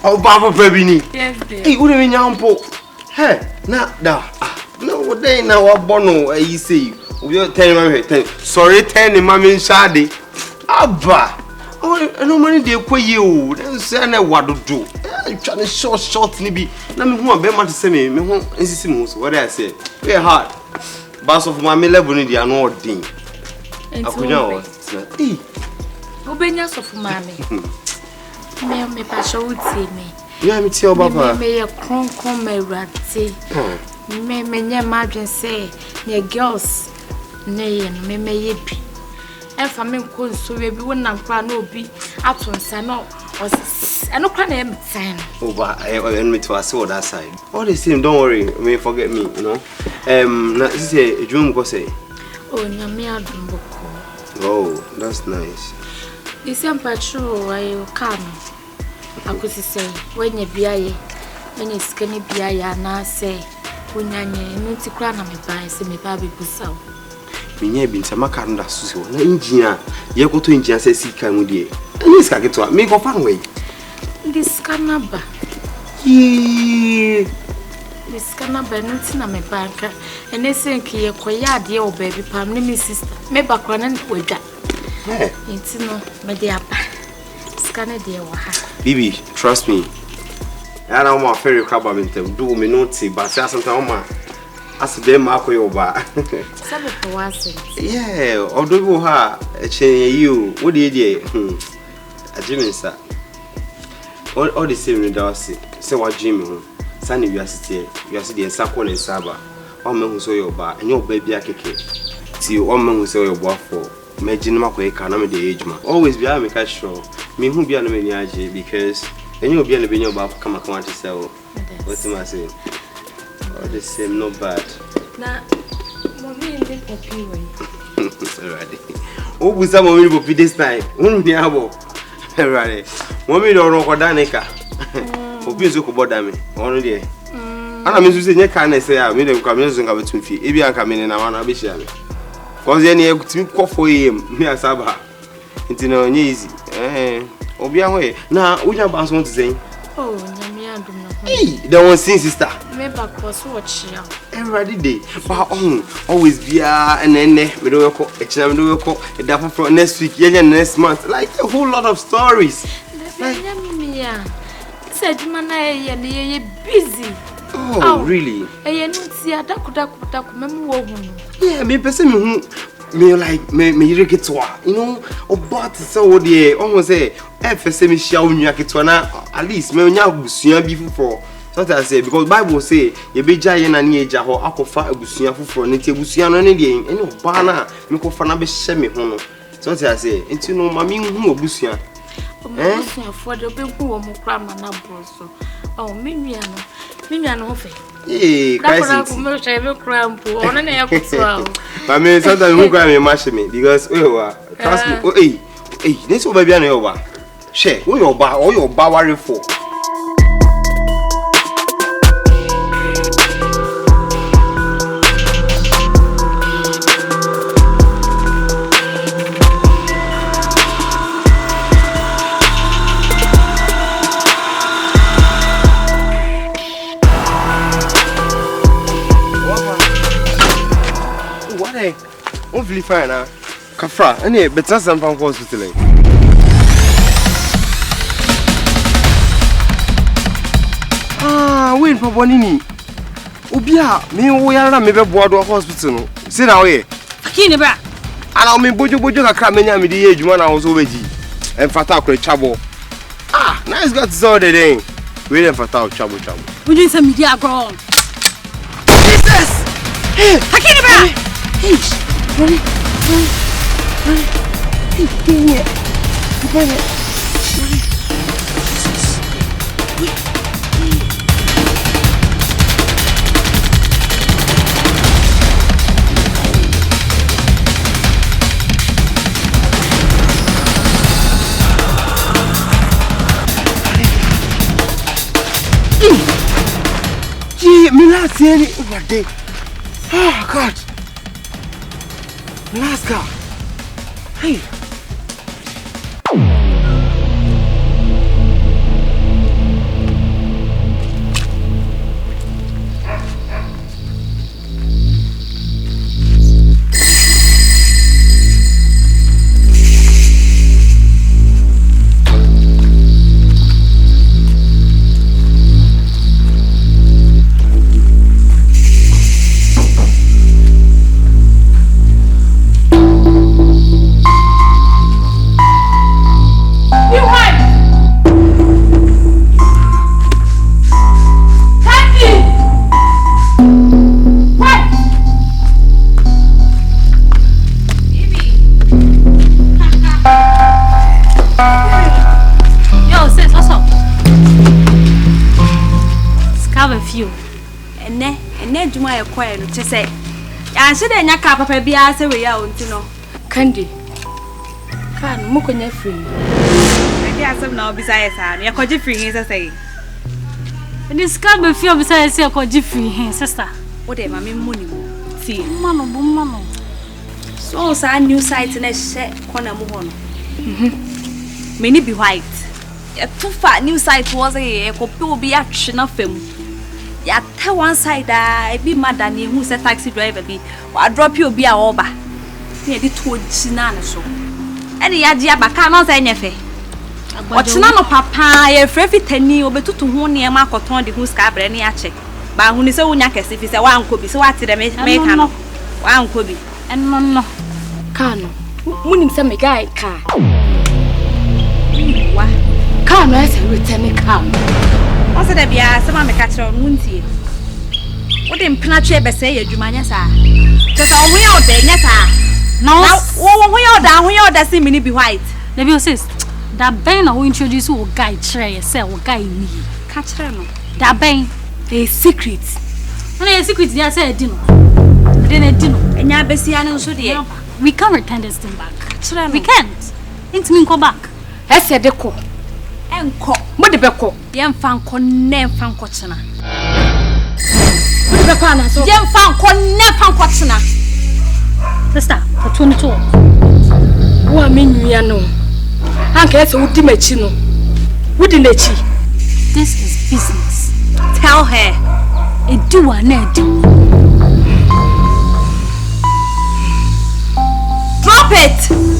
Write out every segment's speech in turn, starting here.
Oh, Papa Pebini. Yes, dear. Hey, what do you mean, Yampo? Hey, not that. No, what day now? What bono? You say, we're telling me, sorry, telling Mammy Shadi. Abba. Oh, no money, dear, quay you. Then say, I what to do. I'm trying to short, Nibby. Let me want Bema to say me, won't insist. What I say, we're hard. Bass of my level in the annual thing. I could know. Hey, Obedience of mammy. Me passion would see me. Yeah, me tell Papa. May a cron come a ratty. May near margin say, near girls, nay, and may it be. And for me, could so we wouldn't cry no be up on Sano or I no cry sign. Oh, but I want me to ask what that side. All the same, don't worry, may forget me, you know. This is a dream, go say. Oh, Namia Dumbo. Oh, that's nice. You send patrol, I come. I could say, when you be a when you skinny be a now say, when you're not to crown me by, say me baby Bussau. Me been some Macanda Suso, no engineer. You go to engineer says he can with you. And this can get to make a fun way. This canaba. Yee. This canaba, nothing on my banker, and they think you're quiet, dear baby, Pam, me sister, me background with that. It's no, my dear. Scanner dear, Bibi, trust me. I don't want fairy crab do me not see, but something as a damn Marco Yoba. Yeah, although her a chain you, what did you? A Jimmy, sir. All the same in Darcy. Say what Jimmy, Sunny, you are sitting in Sako and Saba. All men who saw your bar and your baby a cake. See, all men who saw your bar for. Imagine my way, can't the age man. Always be a make sure. Me who be an many because and you'll be an opinion about come to sell. What's the matter? All the same, not bad. Now, mommy in the poppy way. Oh, with some mommy will be this time. Won't be able. Right. Mommy don't know what Danica. For being so about me. Only. And I'm using your kindness. Say, I made them come using our 2 feet. If you are coming in, I want to be sure. Because then you have to call for him. Me as Saba. It's no easy. Obiawe. Now, we have want to say. Oh, Namia do not. Hey, that one sin sister. Maybe I was watching every day. But always be and then we do a double for next week, next month. Like a whole lot of stories. Said man, I busy. Oh, really? I don't see a duck. Yeah, me person who. Me like me get to you know about so the almost say FSM me shall you get to at least me nya busuan bi fufor so that I say because Bible say ye be jaye na ne eja ho akofa abusuan fufor ne ti abusuan no ne de ene oba na me ko fa na be hye me ho no so that I say enti no ma me hu abusuan abusuan for the be hu wo mo kra ma na bro so oh me nua no ho fe. Hey, crisis. But me sometimes who cry me mash me because trust me. Oh, hey, this will be an over. Share who your bar or your bar worry for. Hopefully fine now. Kafra, any better than from hospital. Ah, wait for Bonini. Ubia, me we are me be board hospital. Sit down here. Akini bra. Ala me bojo ka kra menya me di adwuma na wo so weji. Emfata akre chabo. Ah, nice got so the thing. We emfata chabo. We need some media go. Jesus. Akini bra. Ready? Oh God. Alaska. Hey. adwuma ye koe no che say ya hye de nya ka papa bia se we ya onti no Kandi kan mo konya free ade asem na obisa ye sa no ye koje free hin say this can be fear obisa ye say koje free hin sister wo de ma me money mo ti mano so sa new site na hye kona mo ho no many be white too far new site was a copy obi atwe na fam ya ta one side e bi madam who say taxi driver bi wa drop you obi a oba na di to china na so e de ya dia baka na say nyefe o china no papa ye frefi tani obetutu ho ne ma akoton de hu ska bre ne ya che ba hu ni se wonya kese fi se wa anko bi se wa tire me ka no wa anko bi no kano munim se me guy ka wa kano ese return ka o se de bia se ma me ka kire no ntie wo de mpena twe be se ye adwuma nya sa se sa wo ya o de nya sa no wo ya da se mini be white let me assist that ben who introduce you guy try say wo guy ni ka kire no that ben a secret a secret dia say di no de na di no enya besia ne so de we can't return this thing back kire no we can't it mean go back ese de ko enko mo de be ko ye mfa nko ne mfa nko chena mo de be ko ana so ye mfa nko ne mfa nko chena sister for 22 wo me nwia no anka ese wudi machi no wudi nachi this is business tell her it do or not do drop it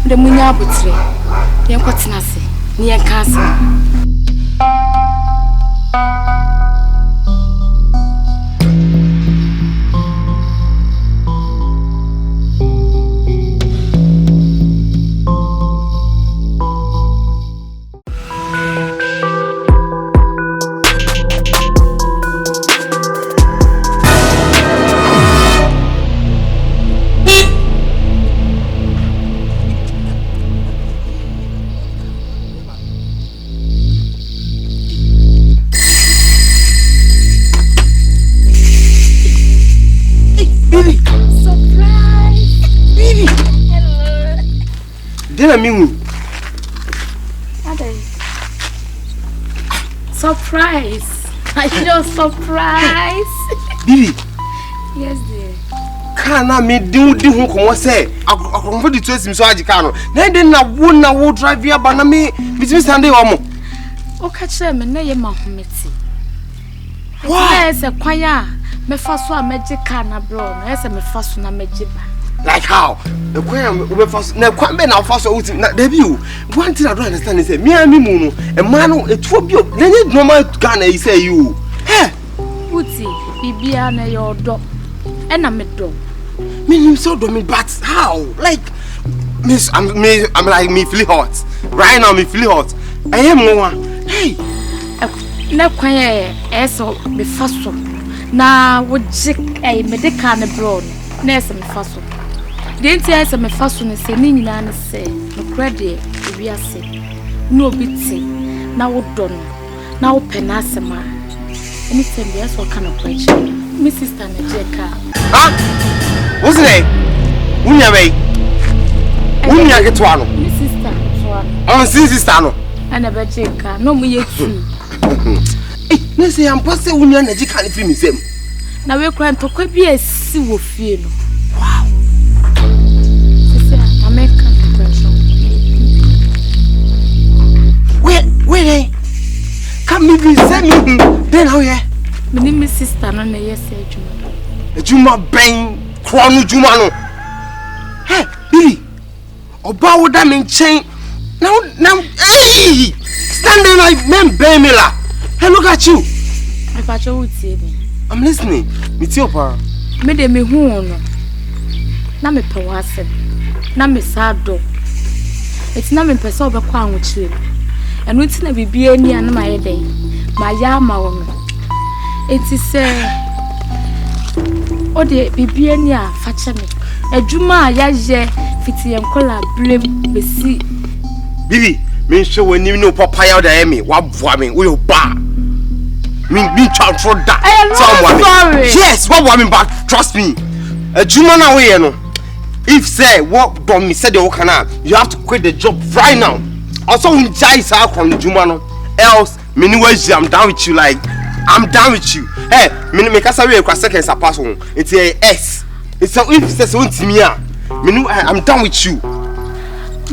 de munya abutire yen kwatena se ni yen ka se Surprise! I just surprise! Bibi! Yes, dear. Kana me di hu komo say akonfo di twesi so agika no na de na wo drive ya ba na me bitimi sande wo mo o ka kire me na ye mahometi wow yes e kwan a me fa so a magika na bro no yes me fa so na magiba like how the kwan we fa so na kwan be na fa so uti na da bi o one thing I don't understand is say me and me mu no e man no etuo bi o na nye normal Ghana yi say you eh uti bibia na ye odo e na me do me so do me but how like miss I'm like me feel hot right now me feel hot I am one hey na kwan e so me fa so na wo je e medical na bro na e so me fa so de nti e so me fa so ne se ni nyina ne se no credit wi ase no obi ti na wo do no na wo pe na asema any time yes what kind of question my sister na jeka ah what's it unya wey unya get one my sister so on sister no ana ba jeka no mu yetu eh na say am pass unya na jeka ni film sem na we kran to kwa bi esi wo fie no wow sister American question wait come me be send me then how yeah me my sister no na yes ejuma ben kronu juma no hey Billy oba wo da me nchen now hey standing like men bemila hey look at you I patch you tie me I'm listening me ti opa me de me hu no na me pe wase na me sado eti na me pese obekwa anwo chire eno ti na bibia ni ana ma ye dey ma ya ma wo no eti se o de bibia ni a fa che me adwuma a ya ye fiti enkola blem besi Bibi Me show when you know papaya da me. What woman we ba. Me transfer that. Sorry. Yes, what woman back? Trust me. A Juma na we no. If say what don't me said you have to quit the job right now. Also when Jais out from Juma no. Else me no I'm down with you like I'm down with you. Hey, me make us away across seconds a pass on. It's a S. It's a if says one to me. I'm done with you.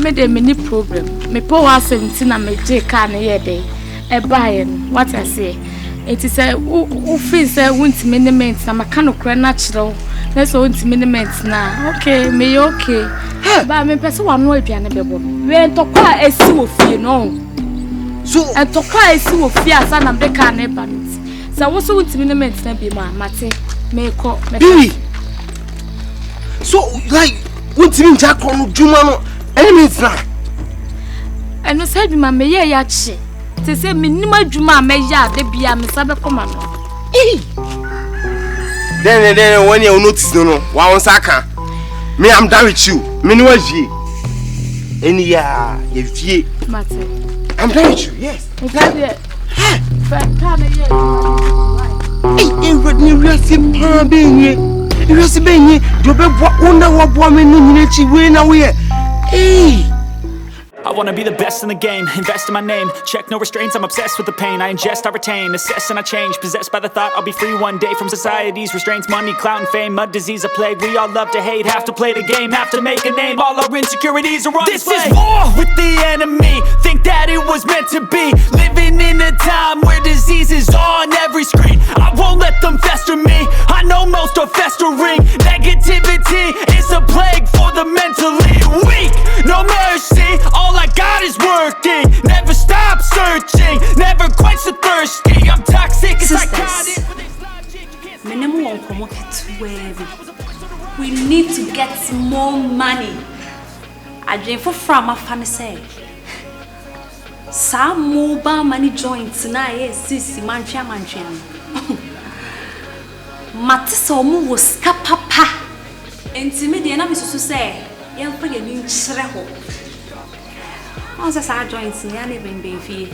Me de many problem. Me power 17 and me J car na ye dey. E buying what I say. It is a who feel say want minimums na maka no kra natural. Let's want minimums na. Okay, me okay. But me person wa no aduane bebo. We to kwa esi wo fie no. So and to kwa esi wo fie asa na be car na ba nti. So wo so want minimums na be ma mate me ko me. So like what mean Jack on Juma no enemies na. And no said me me ye ya chi. Te say me nima Juma me ya de bia me sabe koma no. Then when you notice no wa won saka. Me I'm done with you. Me no vie. Any ya ye vie. Mate. I'm done with you. Yes. Exactly. Hey, can ye. Hey, Rodney Rasi pa benye. Rasi benye. Do be wonder what boy me no nyina chi we na we. Hey. I wanna be the best in the game, invest in my name. Check no restraints, I'm obsessed with the pain. I ingest, I retain, assess and I change. Possessed by the thought I'll be free one day from society's restraints. Money, clout and fame, mud, disease, a plague. We all love to hate, have to play the game, have to make a name. All our insecurities are on display. This is war with the enemy, think that it was meant to be. Living in a time where disease is on every screen. I won't let them fester me, I know most are festering. Negativity is a plague for the mentally weak. No mercy, all I got is working. Never stop searching, never quench the thirsty. I'm toxic, psychotic. We need to get more money. I dream for from my family say. Some mobile money joints na sisi manchia. Matisa omu was kapapa. Intimidate na misu say. Young for your new shreho. I was a joints in any baby fee.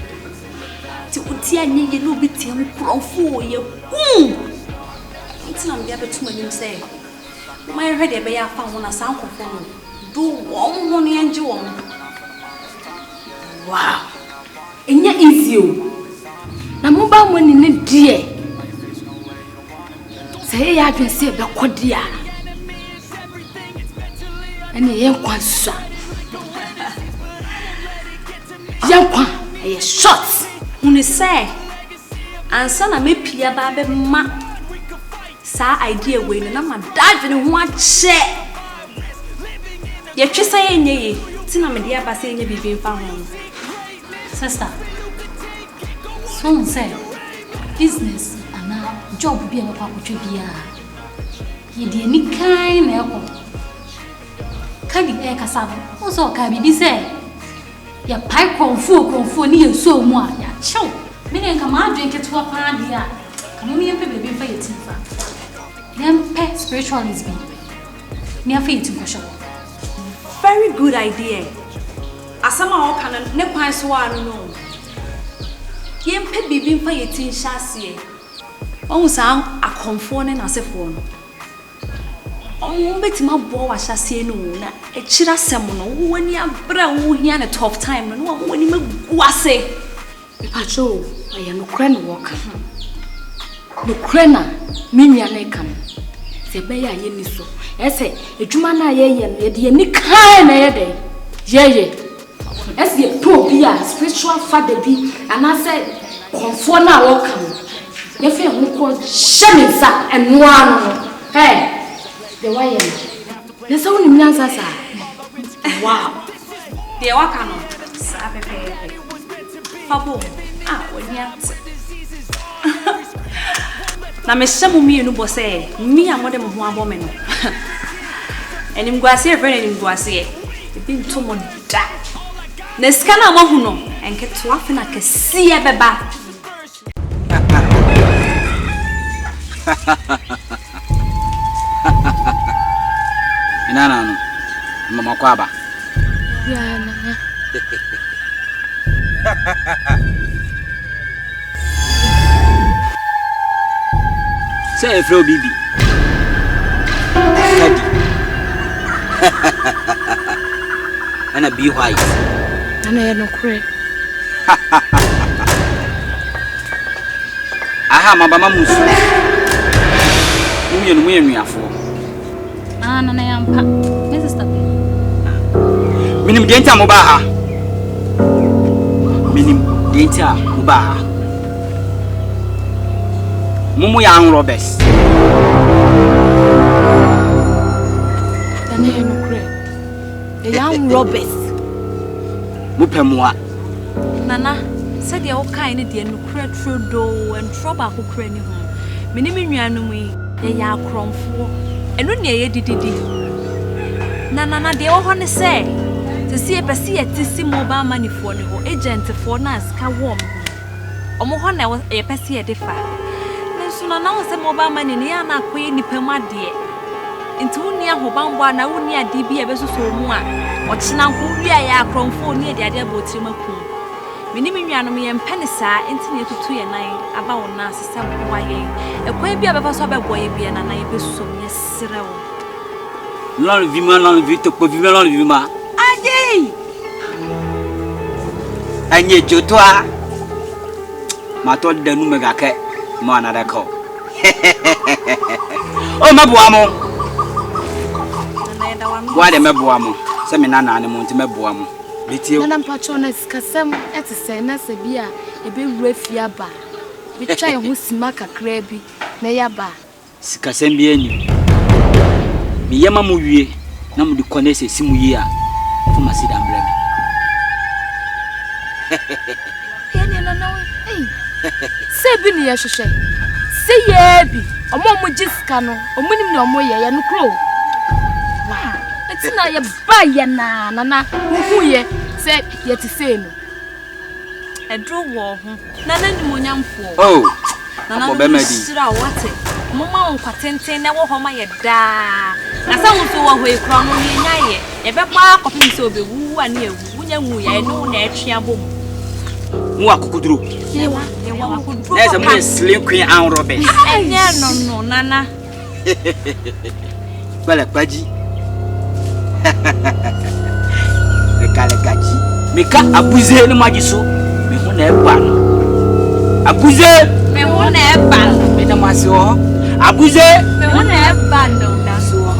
To Utia need a little bit for you. It's not the other two men say. My ready by a found on a sound phone. Do one money and you on. Wow. And yet is you. Now mobile money need dear. Say I can say the Kodia. And the young one, sir. Yankwa, a shot. When say, and son, I may peer baby ma. Sa idea when I'm a diving one share. Yet you say, nay, Tina Media Bassine be being found. Sister, so say, business and now job being a papa to be a. Ye dear Nick kind elbow. Can you air cassava? Also, can be say. Ya pipe confu near so much. Ya chow. Meaning, come out drink it to a party. Come me and baby for your teeth. Then pet spiritualism. Near feet to push up. Very good idea. As some are can never find one no. Yen pet baby for your teen chassis. Almost a conforming as a phone. Oh, bet my boy chassis no. A chira semono when you are brown here a tough time and one when you make say. Pacho, I am no crane walker. No crana, Minia Necam. Say, Baya Yeniso. I say, a Jumana ye, any kind of day. Yea, as the poor beer, spiritual father be, and I said, Conforna welcome. If you call Shemisa and one. Hey, the wire. There's only Mianza. Wow. The Wakano. Papa, when you na me shamu mi no bo say me amode mo ho abomen enim guase friend enim guase e bi ntomo da na sika na mo hu no enketo afi na kese beba ina na no mama kwa ba ya na Say Flo Bibi. And a be white. And I no cray. Aha, Mama Musu. We are for. Ah, no, I am pa. Mrs. Tapi. Minim Denta Mubaha. Minim Denta Mubaha. Mumu Young Roberts. And I no cray. The young Roberts. Mupemwa. Nana said the old kind of the nuclear do and trouble who cranny home. Minimianumi, a ya crom for, and when ye did. Nana, the old honey say to see a passy at this mobile money for no agent for nas can warm. Omohona was a passy at the fire. Then soon announced the mobile money near na queen nipema dear. Into near Hobamba, now near DB a vessel so more. What's now who we are crom for near the other boat. Minimianumi and Penisa intended to 2 and 9 about Nasa Sabuaye. A quaby of a sober boy be an I so yes, Lord Vima, Lord Vito, Povima, Vima. Aye, And yet, Jotua. Matot de Numegake, Manada call. Oh, Mabuamo. Why the Mabuamo? Seminana and Montemebuamo. Nana Patronas Casam at the Senasa Bia, a big refiaba. We try who smack a crabby, Nayaba. Scasembiani. Miyama Muye, Nam du Conese Simuya, for Masidam Hey, say Binny, I should say. Say, Yabby, a moment just cano, or winning no more, and crow. Wow, it's not your bayana, Nana, who ye said yet to say no. a draw war, Nana Munyam for. Oh, Nana Bemedi, what it? Mamma patente never home my da. I sound so away from me, a papa of him so be woo and you, I know natural boom. Wakudru. There's a more slim queen and Robin. No, Nana. Well, a pudgy. The Calagaji. Make up a buze no magiso. Me won't have ban. A buze, Me won't have ban. me the maso. A buze, Me won't have ban, no, that's all.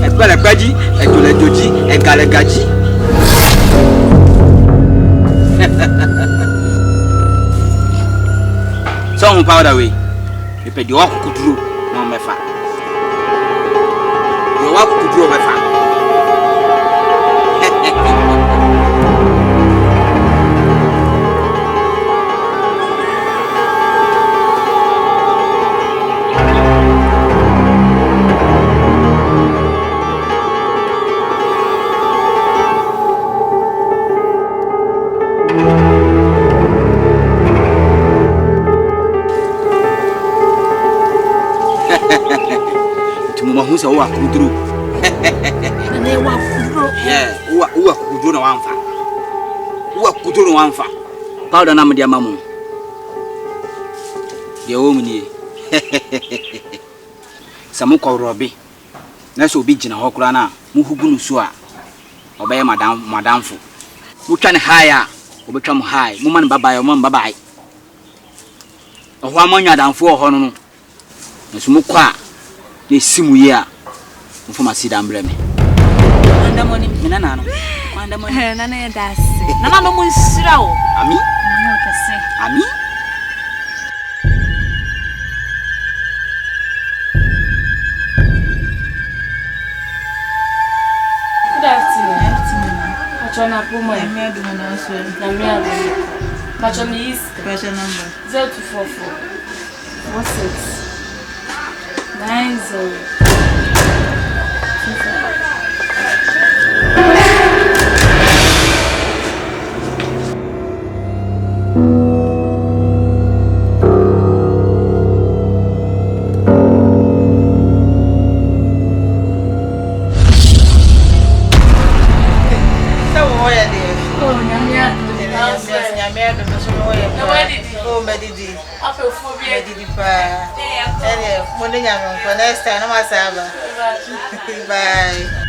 A Calagaji, a Tulajoji, a Calagaji. Some powder way. You pay the walk could do no mefa. You walk could do mefa. Who's a walk who drew? And they walk through. Yeah, who do no one fa. Who do no one fa. Powder number dear mamma. The woman ye. Samuko Robbie. That's will be Jina Hokrana, Muhugusua. Obey Madame Fu. Who can hire or become high, woman bye or mum bye. A woman down 4 honor. The smoke. They simu ya mfuma sida mbreme Nanda money minana no Nanda money nana ya dasi nana no munsira o ami No, I say. ami Good afternoon. Pachona Puma. Pachona is Question number 0244 16 90 so I did it. For next time, I'm a bye.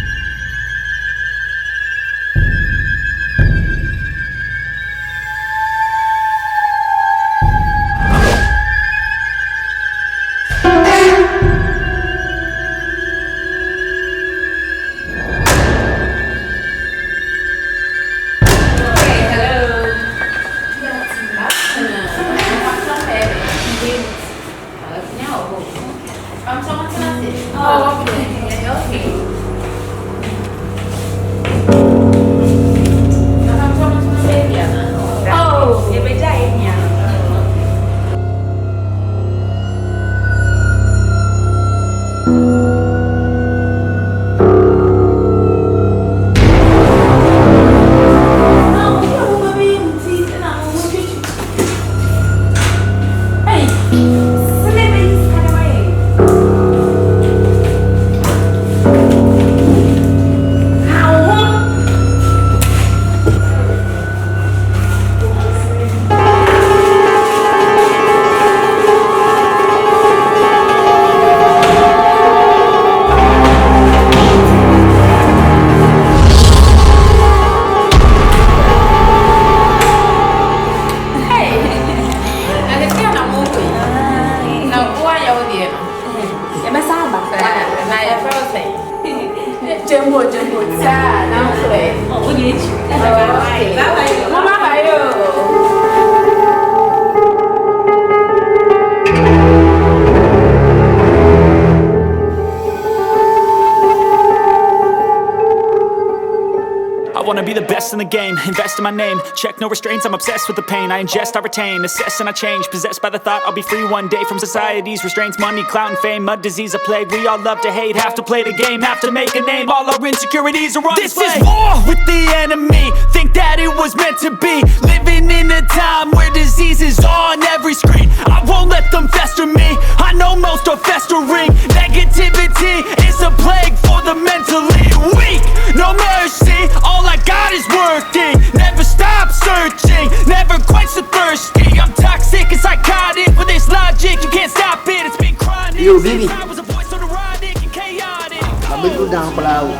I wanna be the best in the game, invest in my name. Check no restraints, I'm obsessed with the pain. I ingest, I retain, assess and I change. Possessed by the thought I'll be free one day from society's restraints. Money, clout and fame, mud, disease, a plague. We all love to hate, have to play the game, have to make a name. All our insecurities are on display. This is war with the enemy, think that it was meant to be. Living in a time where disease is on every screen. I won't let them fester me, I know most are festering. Negativity is a plague for the mentally weak. No mercy, all I got is working. Never stop searching, never quite so thirsty. I'm toxic and psychotic, with this logic, you can't stop it. It's been chronic. Yo, baby. I was a voice so neurotic and chaotic. I'm gonna go down for now.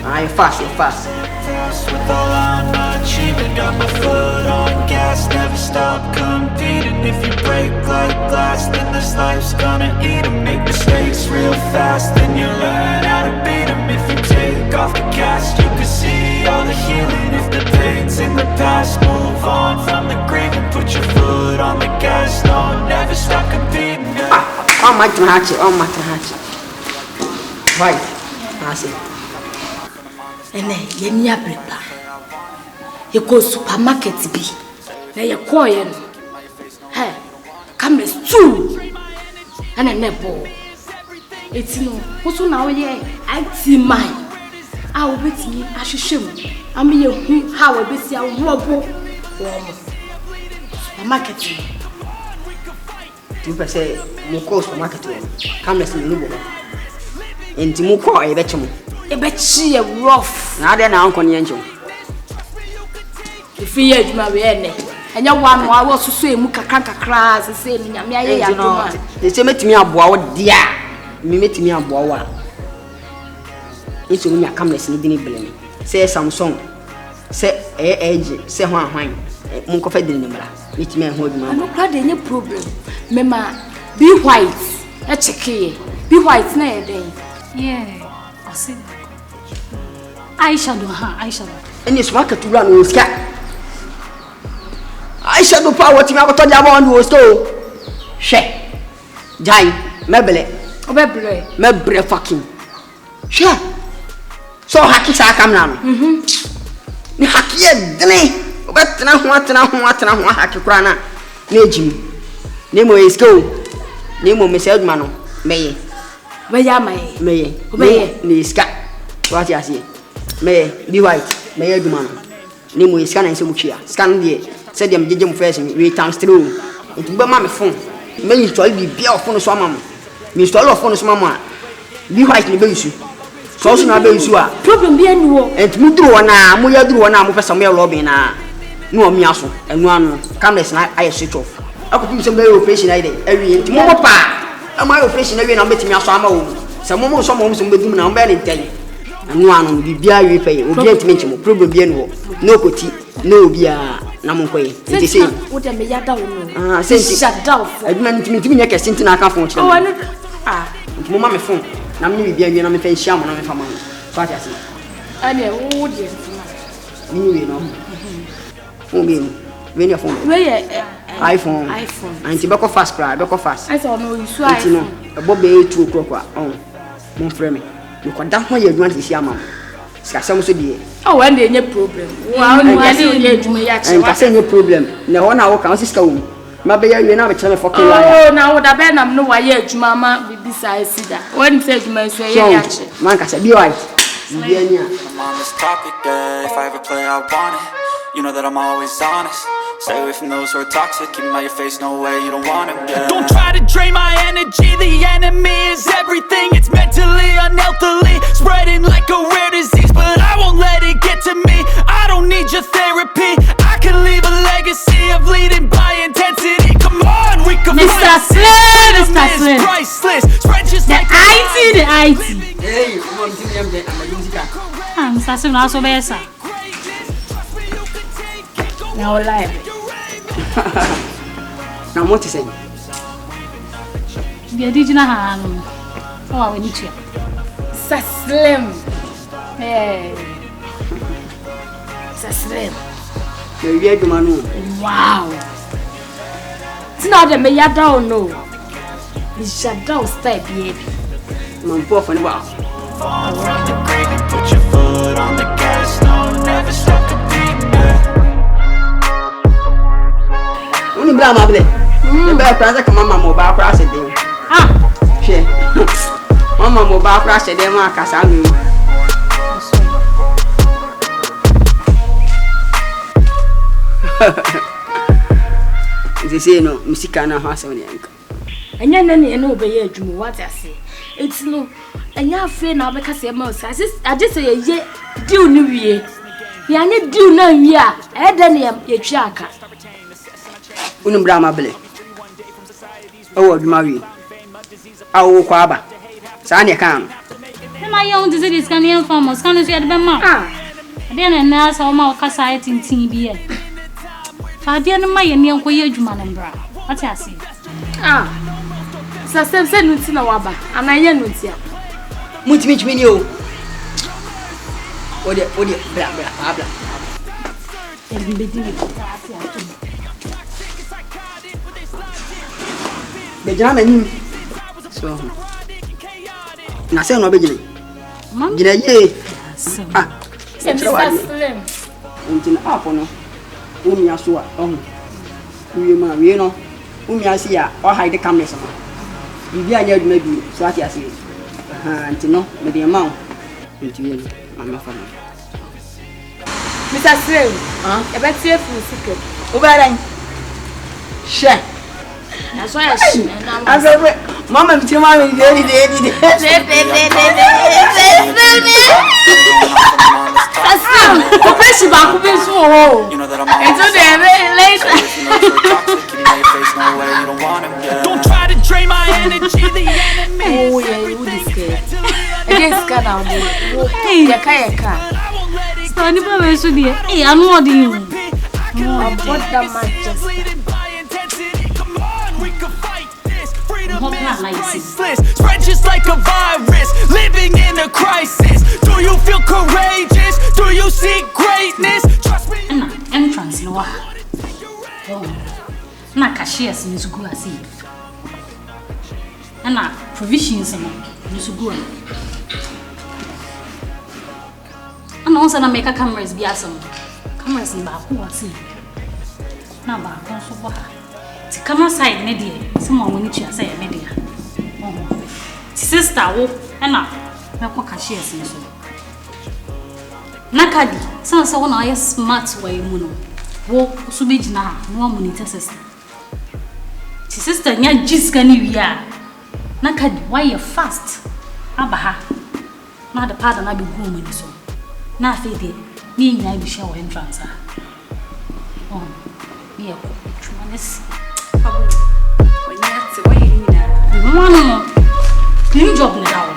I'm fast. With all I'm achieving, got my foot on gas, never stop competing. If you break like glass, then this life's gonna eat 'em. Make mistakes real fast, then you learn how to beat 'em. If you take off the cast, you can see all the healing. If the pain's in the past, move on from the grave and put your foot on the gas. No, never stop competing. Oh my hatchet. Right, that's it. Ene yeni abreba. Ye go supermarket bi. Na ye call ye no. Hey, cameras too. Ana nebo. Etino, woso na oye IT man. A wo betimi ahwehwem. Am ye hu ha wo besi awobo. Supermarket. You say mo call supermarket one. Cameras ni nubo. Enti mo call e betchemo. Ebechi rough. Na ade na anko ne encho. Ifi ye adwuma we ene. Enya wanu a wo susu emu kakra sese ni nyame aye ya doma. Ese metimi aboa wo dia. Me metimi aboa wo a. Eso mi cameras ni dini bele ni. Say Samsung. Say LG, say hwan. Mo ko fa dini ni mra. Metimi ho adwuma. No kra de any problem. Mema be white. E check ye. Be white na ye den. Yeah. Ose. Aisha do ha, Aisha do. Eni supermarket run wo ska. Aisha do pa what mi akoto dia ba on wo store. Hwe. Jai, mebele. Mebre fucking. Hwe. So haki sa camera no. Ni haki e dene. Obetena ho haki kura na. Na ejim. Ne mo esko. Ne mo message ma no. Meye. Meye. Ni ska. What you say? Meye, be white. Meye dumano. Ni mo iska na nse mutwia. Scan de. Said dem jeje mu first me times through. It be ma me phone. Me install bi bia phone so ama mo. Me install phone so mama. Be white ni be issue. So na be issue a. Problem bi anu wo. Ent mu duro na, mo ya duro na mo pesa mo ya lobby na. No mi aso. Enu anu. Cameras na aye switch off. akopim some operation ide awie nti mo pa ama operation awie na betimi aso ama wo se mo so mo so bedum na mo be ne ntai anu anu bibia awie pay obi antimi nchimo problem bia no no koti no bia na mo koye nti se wo de me yada wo no ah se shut down aduma ntimi nya kese nti na aka fon kire oh anu ah nti mo ma me fon na me bibia awie na me fa nhia mo na me fa ma so ati ase ane wo de ni we no phone be when your phone we iPhone anti beko fast cry beko fast I saw no you so iPhone ebo be 2 o'clock on mo frame me ko da ho ye adwuma ti ama ska sam so die oh when dey nye problem wa no wa dey adwuma ya che wa ka nye problem na ho na wo ka sister wo ma be ya we na be chele fucking lie oh na wo da be na no wa ye adwuma ma bibisa asida when say adwuma so ye ya che man ka say be right be anya on this topic, if I ever play I want it. You know that I'm always honest. Stay away from those who are toxic. Keep them out your face, no way, you don't want them, yeah. Don't try to drain my energy. The enemy is everything. It's mentally, unhealthily spreading like a rare disease, but I won't let it get to me. I don't need your therapy. I can leave a legacy of leading by intensity. Come on, we can Mr. Slim, priceless. Spread just like the IT. hey mo ntimi am de amajumzika Mr. Slim na so be sa na live na mo ti say bi adijina ha no o wa ni tia Slim hey Slim na wi adwuma no wow tina de me yada o no ni shada o style bi man po fa ni ba put your foot on the gas, no, never stop the beat, Uni bra ma ble. E be pra ka mama mo ba pra se den. ah Hwe. Mama mo ba pra se den ma kasa mi. Ze no musika na ha se woni enka. anya na ne no be ye adwuma what ase eti no anya afi na obeka se ma osa ade se ye deal ni wie ya ne deal na wie a e de ne ye twi aka Uni bra ma ble. O adwuma wi. Awo kwa aba. Sa ne kan. na ye on dizi dis kan ye farmers kan so ye de be ma ah de na na sa o ma o kasa ye tintin bi ye fa de na ma ye ne enko ye adwuma na mbra what ase ah se nuti na waba ananye nuti a Mutimi ni o. Ode bla bla. Be jana ni. So. Na se no be jine. mam Jine ye. Ah. Slim Untin apo no. Umia so a. Uye ma we no. Umia si a o hide camera so. Bibi anya aduma bi so ati ase. Anti no me de ma o. Nti ye no. Mama fa no. Mr. Slim e be tie fu secret Ubaran. She. na so ya shi na Azabe. Mama mti mama ni de. Slim ko pe shi ba ku be so ho You know that I'm It's always okay, later. Don't try to drain my energy, the enemy. Oh yeah, you this guy. Against God now. Yaka. so ni ba we so de eh anu odi yin What that man just. Spread just like a virus, living in a crisis. Do you feel courageous? Do you seek greatness? Trust me. na entrance no wa na cashiers ni sugu ase na provisions no ni sugu ana onsa na make cameras bi asem cameras ni ba ko ase na ba ko so ba ti camera side ne de se mo woni tua se ne de ti sister wo na me ko cashiers ni so nakadi sansa wona aye smart way mu no wo so be gina ha no monitor sister ti sister nya jiska ni wia nakadi why fast abaha na the part na be go mu ni so na fe de ni nya bi show entrance oh ye ko chumanes One clean job now.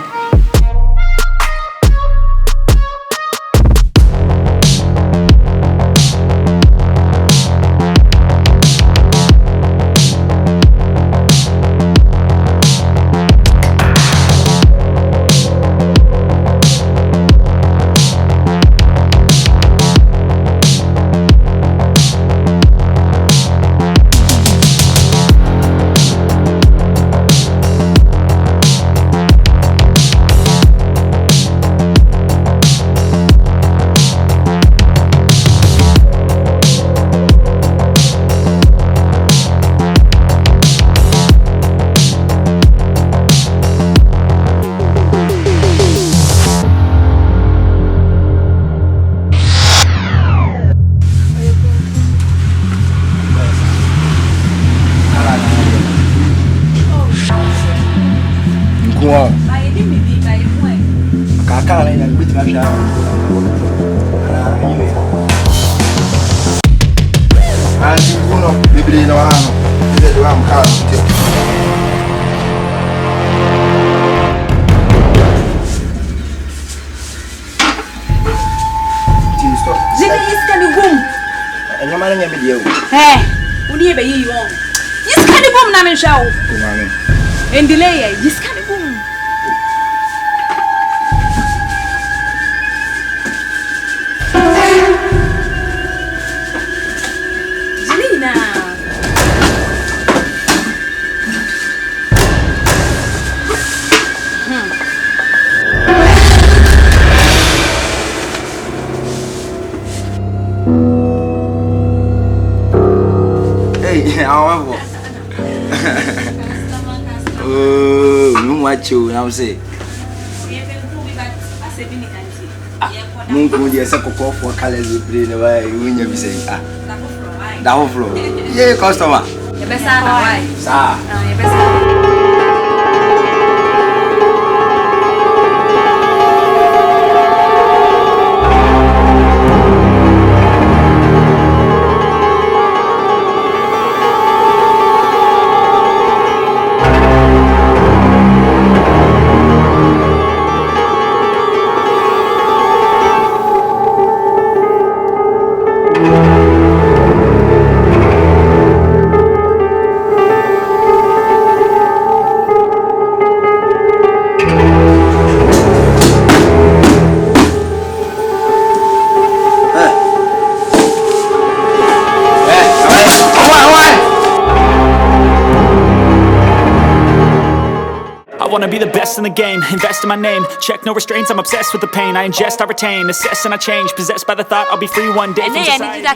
And delay, this kind of boom. Jelena. Hey, how what you now say? Mungu ndiye sako for colors we play the way when you say that whole floor. Yeah, customer. You better why? Sir. You better. I wanna be the best in the game, invest in my name. Check no restraints, I'm obsessed with the pain. I ingest, I retain, assess and I change. Possessed by the thought I'll be free one day from society.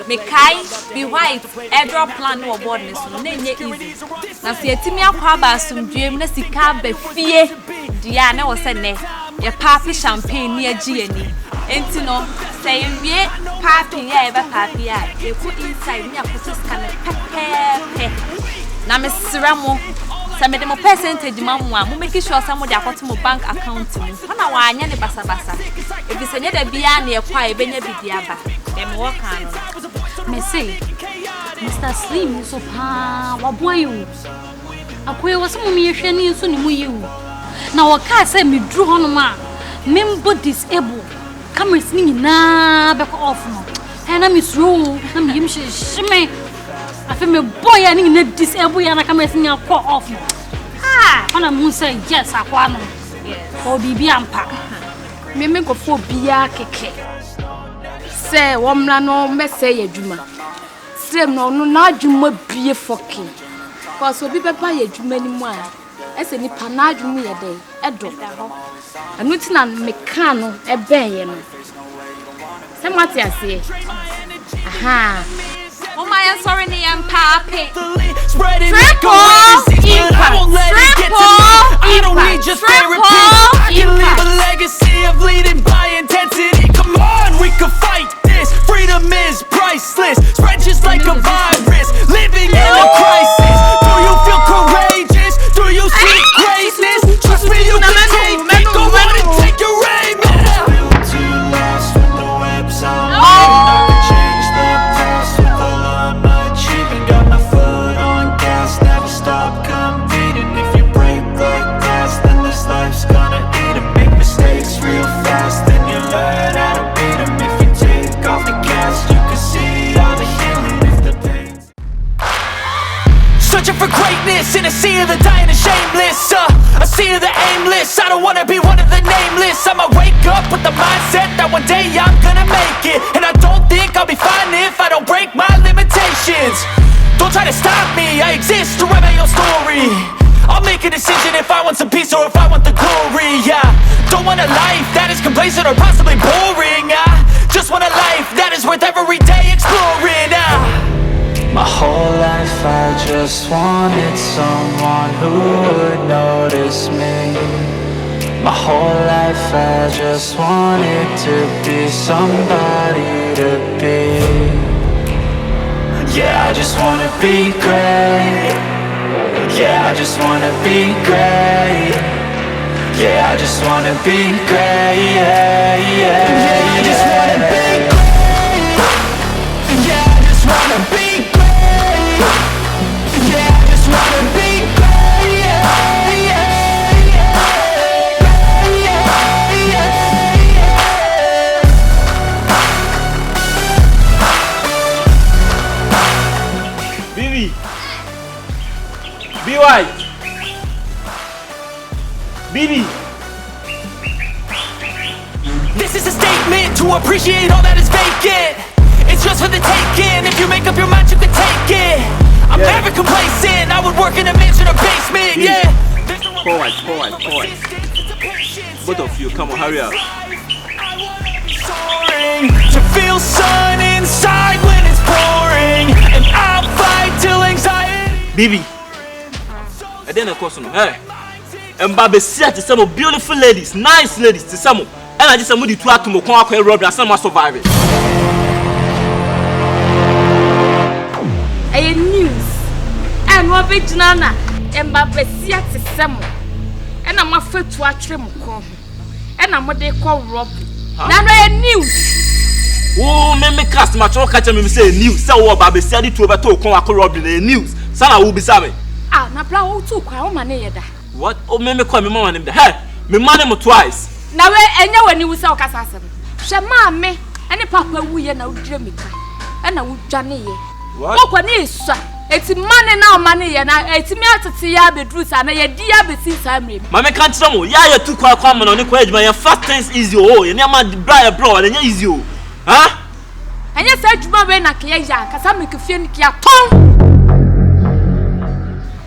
Me kai be white, airdrop plan no board me so na nye easy. Na se yetimi akwa ba asumdwem na sika ba fie. Dia na wo se ne. Ye papi champagne ni agi ani. Enti no, say wie papi ya e ba papi ya. Ye ku inside ni akoto sika na pepe. Na me sramo some of the percentage mamma, who make sure some of the account bank account. When I want any basa basa. If it's another beyond near quiet, Benya Bidiaba, then walk on. Me say, Mr. Slim, so what boy you? A queer was some me shiny soon you. Now a car said me drew on ma. Member disabled. Come with me na back off no. And I'm Miss Rowe, I'm him shimmy. I feel me boy and in a disabled and I come with me a call off. Ah, when I'm say yes, I want yes. Or be ampa. Me go for beer keke. Say, Womla no messay a juma. Say, no, juma be a fucking. Cause we be papa ye jumany more. As any panage me a day, a drop. And written on mecano, a bayan. Some what I say. Aha. Oh my, sorry, I'm papi. Triple! I won't let it get to me. I don't need your therapy. I can leave a legacy of leading by intensity. Come on, we can fight this. Freedom is priceless. Spread just like a virus. Living in a crisis. Do you feel courageous? Do you see greatness? Trust me, you can take it. Go on and take your aim. Too lost when the web's on. I change the past with all I'm achieving. searching for greatness in a sea of the dying and shameless. A sea of the aimless. I don't wanna be one of the nameless. I'ma wake up with the mindset that one day I'm gonna make it. And I don't think I'll be fine if I don't break my limitations. Don't try to stop me, I exist to write my own story. I'll make a decision if I want some peace or if I want the glory. Yeah, don't want a life that is complacent or possibly boring. I just want a life that is worth every day exploring. My whole life I just wanted someone who would notice me. My whole life I just wanted to be somebody to be. Yeah, I just wanna be great. Yeah, I just wanna be great. Yeah, I just wanna be great. Yeah, yeah, I just wanna be great. Yeah, I just wanna be great. Yeah, I just wanna be great. Yeah, yeah, yeah. Bibi, be white. Bibi. This is a statement to appreciate all that is vacant. It's just for the taking. If you make up your mind, you can take it. I'm never complacent. I would work in a mansion or basement. Yeah. Forward. Both of you, come on, hurry up. To feel sun inside when it's pouring, and I'll fight till anxiety. Bibi, I didn't know no. Hey, and Baby said to some beautiful ladies, nice ladies, to some, and I just somebody to act to Mokwakwe Rob and some survivors. A news and what big nana and Baby said to some, and I'm afraid to actually come, and I'm what they call Rob. Now, news. Oh, me cast my talk catch me say news. So what Baby said to over to Mokwakwe Rob in the news. Sana will be saving. Ah, na bla o tu kwa o mane yeda. What? Oh, me call me mama name the. Hey, me man him twice. Na we enya wani wo say o kasa asem. Hwe ma me, ene papa wuye na udire mika. E na wudwane ye. What? Wo kwa ni isu. Eti mane na o mane ye na eti mi atete ya bedru sa na ye di ya besi sa mrem. Mama can't tell me. Yeah, you too kwa ma no ni kwa ejuma. Your first things easy oh. You near man bro, and easy oh. Huh? Enya say ejuma we na ke ya kasa me ke fie ni ke aton.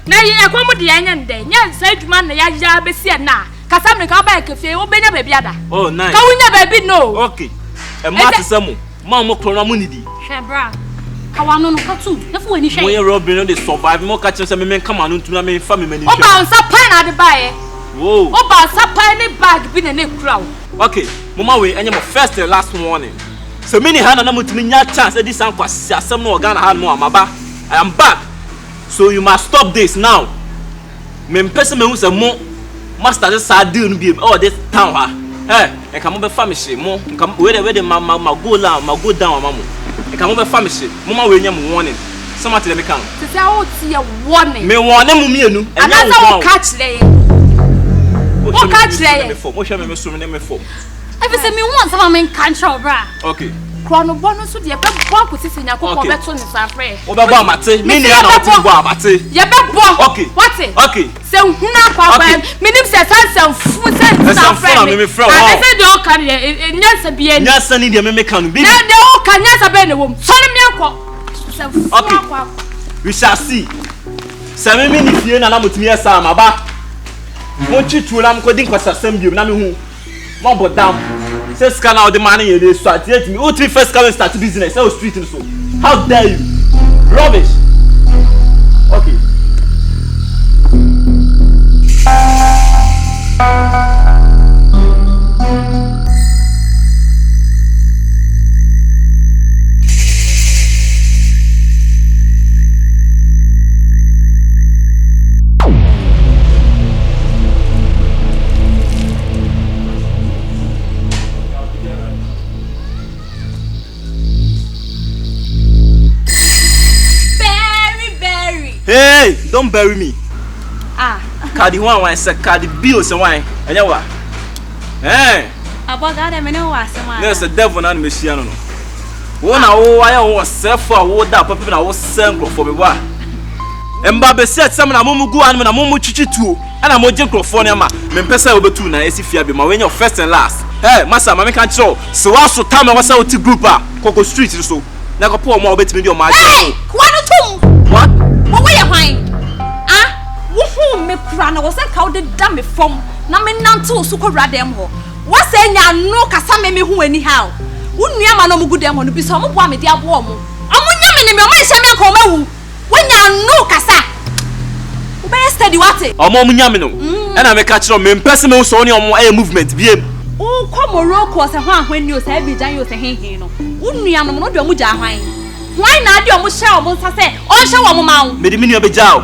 Na ye kwa mu de anya nde nya say ejuma na ya besi na kasa me ka ba ke fie wo benya ba bia da. Oh nice. Ka wunya ba bi no. Okay. E ma te samu. Ma mo kro na mu ni di. Shebra. Kawano no katu. Na fu ani hwe. When you Robin no dey survive mo ka say me come anu tu na me fa me mani. O ba nsa pan na de bae. Whoa. O ba nsa pan ni bag bi na kura wo. Okay. Mama we enye mo first and last warning. So many hand na mutumi nya chance e this an kwasi asem no organ hand mo amaba. I am back. So you must stop this now. Me mpese me hu se mo master this deal no be oh this town ha. Eh, e ka mo be family mo. We dey ma go down, ma go down mama mo. E ka mo be family. Mama we nya mo warning. Some tell me kan. Ti say o ti e warning. Me warning mu mienu. Another o catch le. O catch le. Mo hwe me so me form. Ever say me want some men control bra. Okay. Krono bono so de be bo akotisi nya kokko be to ni safre. O be bo amate. Me ni na o ti bo amate. Ye be bo. Okay. What? Okay. Se huna kwa kwa minim se san fu se safre. Me frɛ. I say de o kan ye nyansa bi ani. Nyansa ni de me kan bi. Na de o kan nyansa be ne wom. So ne me akọ. Se fu akọ. We shall see. Se me ni fie na na mutumi esa amaba. Mo chi tu na mko din kwasa sam bi na me hu. Mo bodam. Say scan out the money you dey so at me. Who three first come start business? Say street so. How dare you? Rubbish. Okay. Hey, don't bury me. Ah. Cardi one say Cardi B or some wine. And you what? Hey. About that, I know what's the matter. There's a devil and messiano. One hour, I was self for what that people I was sent for me. What? Emba be set some na mumu gu anu na mumu chichitu. Ana mo je nkrofo ne ma. Me mpesa obetu na esifia be ma we your first and last. Hey, masa ma me kan chiro. So waso time na wasa oti group a Koko Street so. Na ko po mo obetimi di o ma. Hey, kwanu tum. What? Wo we ye hwan? Ah, wo hu me kura na wo se ka wo de da me fom. Na me nante so ko radem ho. Wo se nya no kasa me hu ani how. Wo nua ma no mu gudem ho no bi so mo bo amede abo mo. Omo nya me ne me o ma hye me ko ma wu. Wo nya no kasa. Wo be steady what? Omo mu nya me no. E na me ka kiro me mpese me so ne omo aye movement biem. O ko Morocco se ho ahwani o se Abidjan yo se henhen no. Wo nua no no de omo ja hwan. Hwan na de omo hye omo nsa se on hye wo mo ma wo. Me de mini obejao.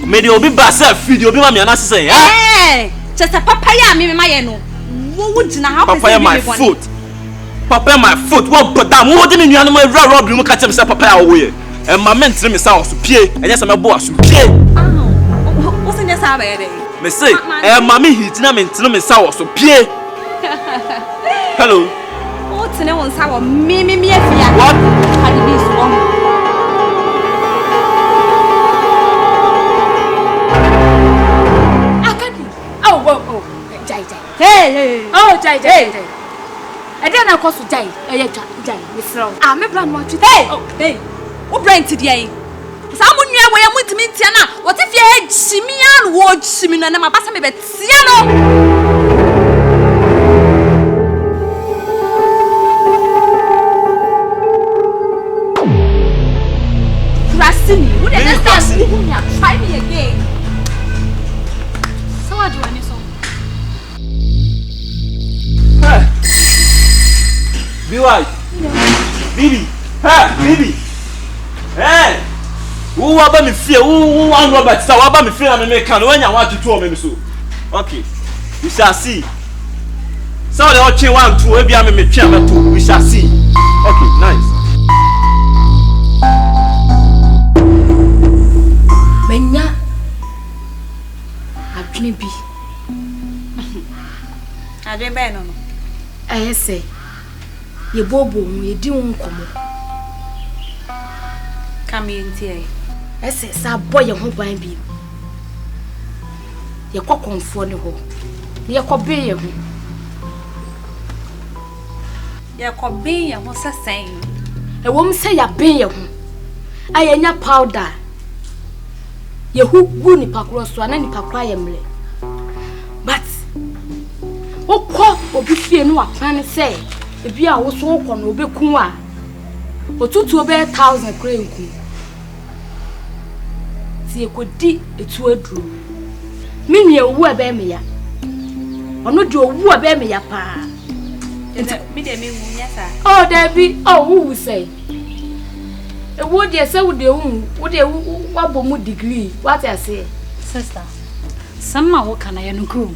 Me de obi ba se video obi ma me na se Chese papa ya me ma ye no. Wo gina ha papa ya my foot. Papa my foot. Wo bodam wo de me nua no mo ra robbery mo ka tell me say papa ya wo ye. E ma mentre me sa oso pie. Enye se me bo aso pie. Wo se nya sa ba ye de. Me say e ma me hit na mentre me sa oso pie. Hello. O tene won sa wo me afia. What? Hadi bi so. Hey. Oh, jai. I don't know cause jai. Jai. Miss Row. Ah, me brand what you. Hey. Wo brand ti dey. Sa mo nua we am ntimi ntia na. What if ye chimia no wo chimi no na ma basa me betia no. Rasini, wo dey understand who ya try me again. So what do you need so? Be white. Bibi. Hey, Bibi. Hey. Who aba me fear? Who wan Robert say aba me fear na me kan when ya want to two me so. Okay. We shall see. So the all chain 1 2 e bia me twa me to. We shall see. Okay, nice. Menya. Adwene bi. Adwene be no no. Say. Ye bobo mu ye di nkomo. Come ntie. Say sa boy ye ho ban bi. Ye kokonfo ne ho. Ye kobe ye ho. Ye kobe ye ho sesen. E wom say ya ben ye ho. Ayenya powder. Ye hu gu ni pakro so ana ni pakra ye mle. But okọ obi fie no aplan say ebi a wo so okọ no obeku a otutu obe 1000 kra nku ti ekodi etu aduru mini ewu ebe me ya ono de owu ebe me ya pa me de me wu nya sa oh Debbie wu say ewu de say wo de wabomu degree what I say Sister, some ma wo kana ye no krum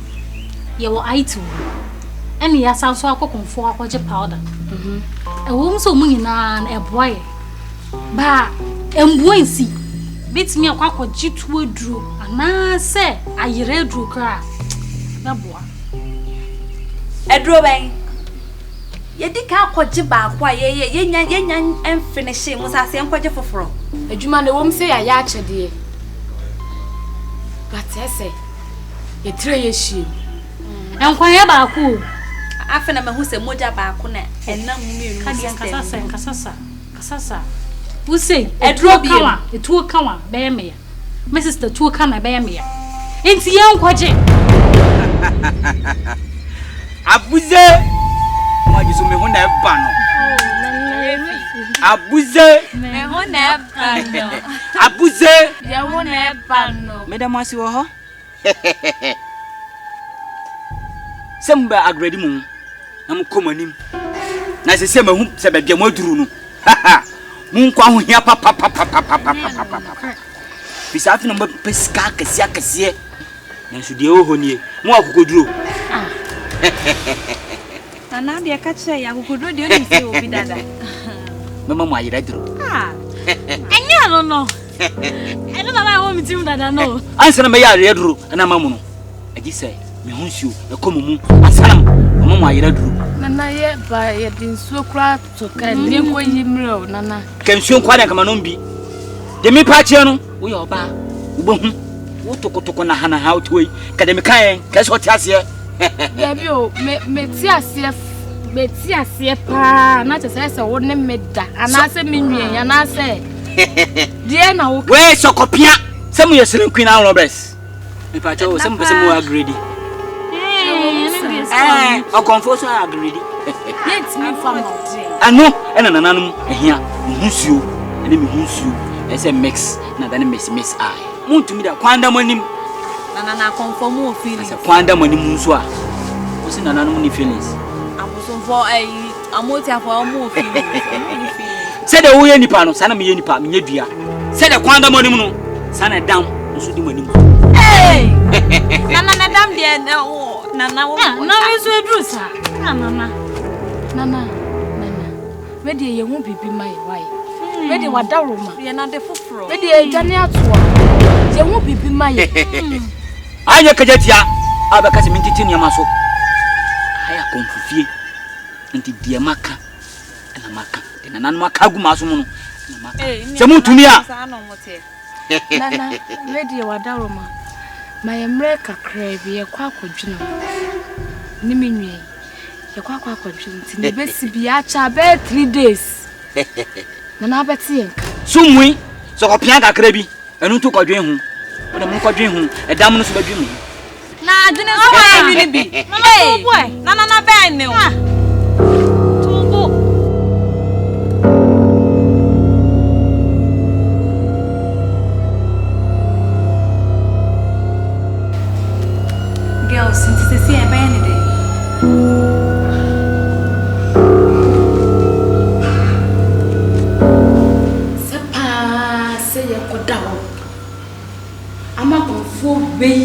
ye wo aitu eni ya sanso akokonfo akwaje powder e wo mso mu nyina na eboye ba embuo nsi bitimi akwaje tuo duro ana se ayire duro kra na boa eduro ben ye dika akwaje ba akwa ye nya enfinish mu sa se enkwaje foforo adwuma na wo mse ya achede but ese ye tire ye shi enkwan ya ba ku afena me hu se moja ba ku na enam mu mienu kasasa wo say eduro kawa etuo kawa be me ya my sister tuo kana be me ya enti ye nkwaje abuze mo jisu me hu na eba no abuze me hu na eba no abuze ye hu na eba no me da mo asi wo ho semba agredi mu na mu komanim na se se mahu se ba bia mo aduru no mu nkwa ho hia papa bisa afi no ba pesika kase na so de ho nie mu akokoduro ana de ka che ya akokoduro de oni se obi dada mama mu ayira duro enya no eno na na wo mitim dada no ansa na me ya ayira duro na mamu no agi sai me hunsuo e komumu asanam mama mu ayira duro nana ye ba ye din so kra to kan ni ko yimre nana kensuo kwa na kama no mbi de mi pa che no we oba ubohu wo tokotoko na hana how to we kade me kan ka so tiase baby o me tiase pa na chese se wo ne meda anase menwie anase die na wo we sokopia se mu yesere queen and robbers me pa cho se mu pese mu agree o confuse agree let me from ano ena nananum ehia nhusuo ene me nhusuo ese mix na dane mix eye muntu mi da kwanda monim na conform o feelings ase kwanda monim nso a o si nananum ni feelings abuso for amotia for mo feelings se de wo ye nipa no sana me ye nipa me dua se de kwanda monim no sana dam nso di monim na dam de na wo na we so edru sa nana we de ye hu bibi mai wai we de wadaroma ye na de foforo we de jani atoa ye hu bibi mai anya kajatia abaka se mintiti niama so aya konfufie nti die maka na maka de nanu maka gu maso mu no na maka se mutumi a nana we de wadaroma my America crave ye kwa kwadwuna ni menwie ye kwa kwadwuna ti ne besi bia cha be 3 days nana abeti enka sumui so ko pia kakra bi enu to kwadwen hu na mun kwadwen hu edam no so badwen mu na adwene so wa bi ni bi nana na ben ne o since the sea abandoned it. Sepa say you go down. I'm a conform bay.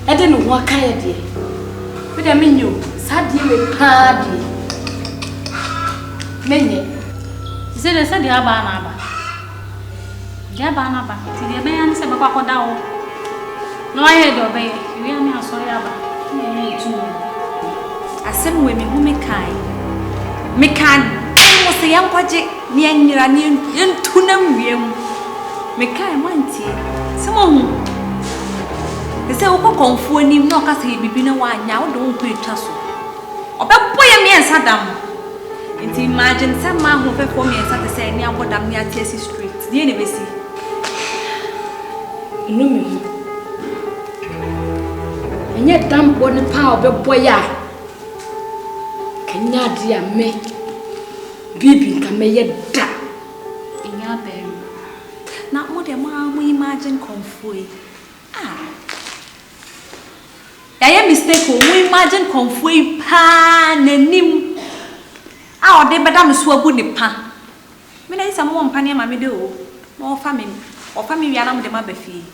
I don't know what kind of day. But I mean you, sadly with party. Many. Say the Sunday Abanaba. Jabanaba, till the man said about down. No, I had obey. We are not sorry about I said, women who make kind. Make kind. Was a young project near Iranian tunam wiem. Make kind, one tea. Someone they say, oh, come for him, no, because he be no one now, don't pay tussle. Or boy, me and Saddam. And imagine some man who perform me and sat the same near what I'm near Tessie Street. The university. No. Nye dam boni pa obeboya kenya dia me bibi ka me yeda inya be na mo de mo imagine konfoi ya mistake o mo imagine konfoi pa nanim o de bedam so abu ni pa me na isa mo mpa ne ma me de o mo fa me wi ana mo de ma ba fi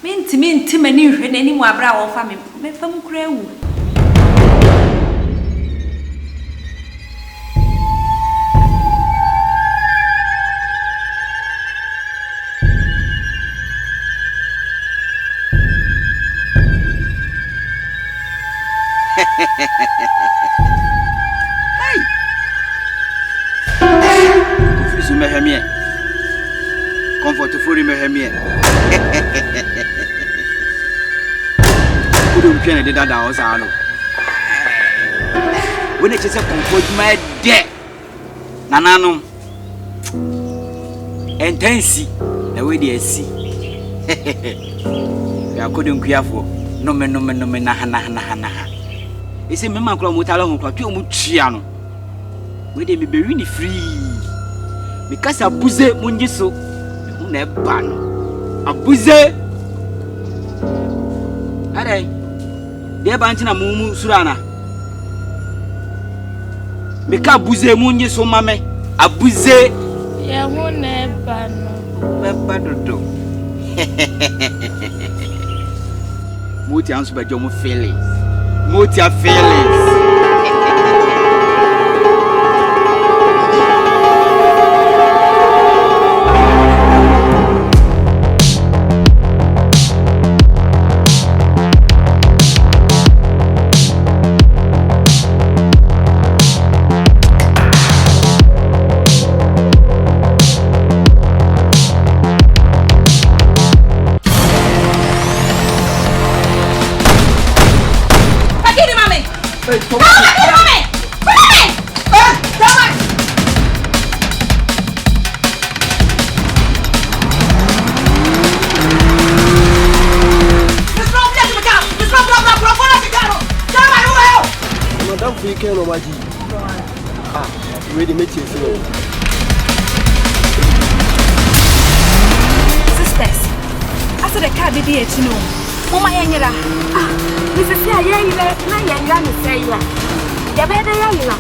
minti mani hwe nani mu abra wo fa me fam kura wu hey kufisu mehemie comfort furi mehemie kudu mpene de dada o sa no wona chese comfort ma de nanano entensi na we de asi ya kudu nkuafo no me na hana ese mema kura mutala ho kwa twa mu tua no we de me bewi ni free me kasa buze mungiso me na eba no abuze are de ba ntina mu surana me ka buze mungiso mame abuze ya hu na eba no eba dodo muti anso ba jomo feelings muti a feelings Madam Freakin or Maji. Ready, make you feel. Sisters, after the car did it, you know. Mama Yangela. Mrs. Yangela, Nayanga, Saya. Yabeda Yangela.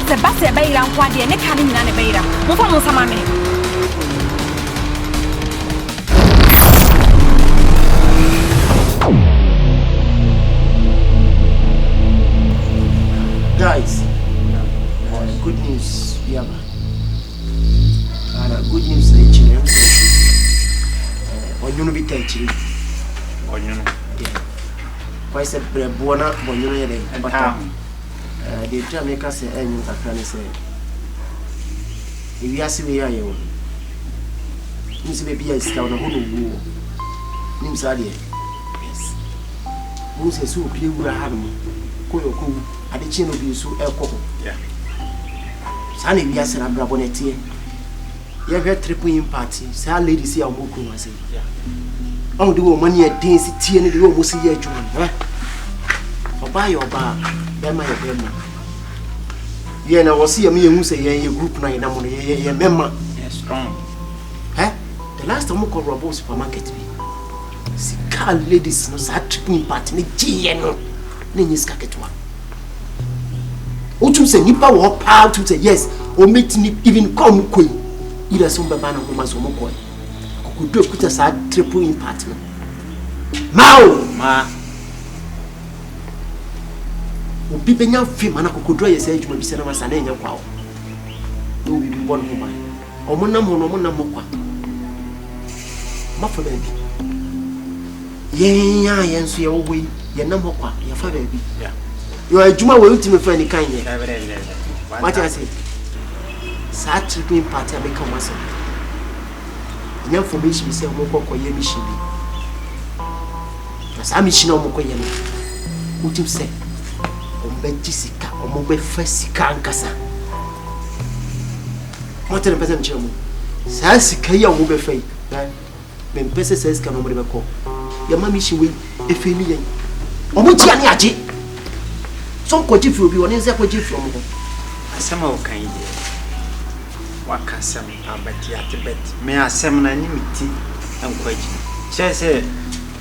The Basse Bayra, one day, and the cabin in a Bayra. Move some Guys, good news, Yaba. Good news, children. Or you know, be touching. Or you know, why said Buona, or you know, but the Jamaica say, and you can say, if you ask me, I am. Miss Baby is down a whole Nims are yes. Who's a so clear we are having. Koyo. At the chin of you so alcohol. Yeah. Sunny, we are saying, I'm Brabonetti. You have a tripping party. Say, ladies, see, I'm walking. I say, yeah. Oh, do money at dance, tea, and the room will see your joint, eh? Or buy your bar, then my grandma. Yeah, now, see me who say, yeah, your group night, I'm on a member. Yes, strong. Eh? The last time we called Robo supermarket, see, car ladies, no, sad tripping party, no, Ninis Kaketwa. Otu say nipa wo pa to say yes o metini even come koi ira so baba na homa so mokoi kokodo kuta sa triple impact no ma obi benya film na kokodo ye say adwuma bi se na masa na enya kwa o no bi bon homa omo nam ho no mo nam kwa ma fa ba bi ye ya yenso ye wo yi ye nam ho kwa ye fa ba bi yeah. You are Juma will ultimate for any kind. What I say? Sad tripping party, I become myself. And information is a moko or yemishi. As I'm mission on Mokoyam. What you say? On Jessica or Mobe Fessica and Cassa. What a peasant German. Sassicaya will be fake. When Pessa says, come over the call. Your mammy she will if you need. Omuchiani. Some coach will be one insect from some of kind. What can some but yet bet may I summon anonymity and question? She said,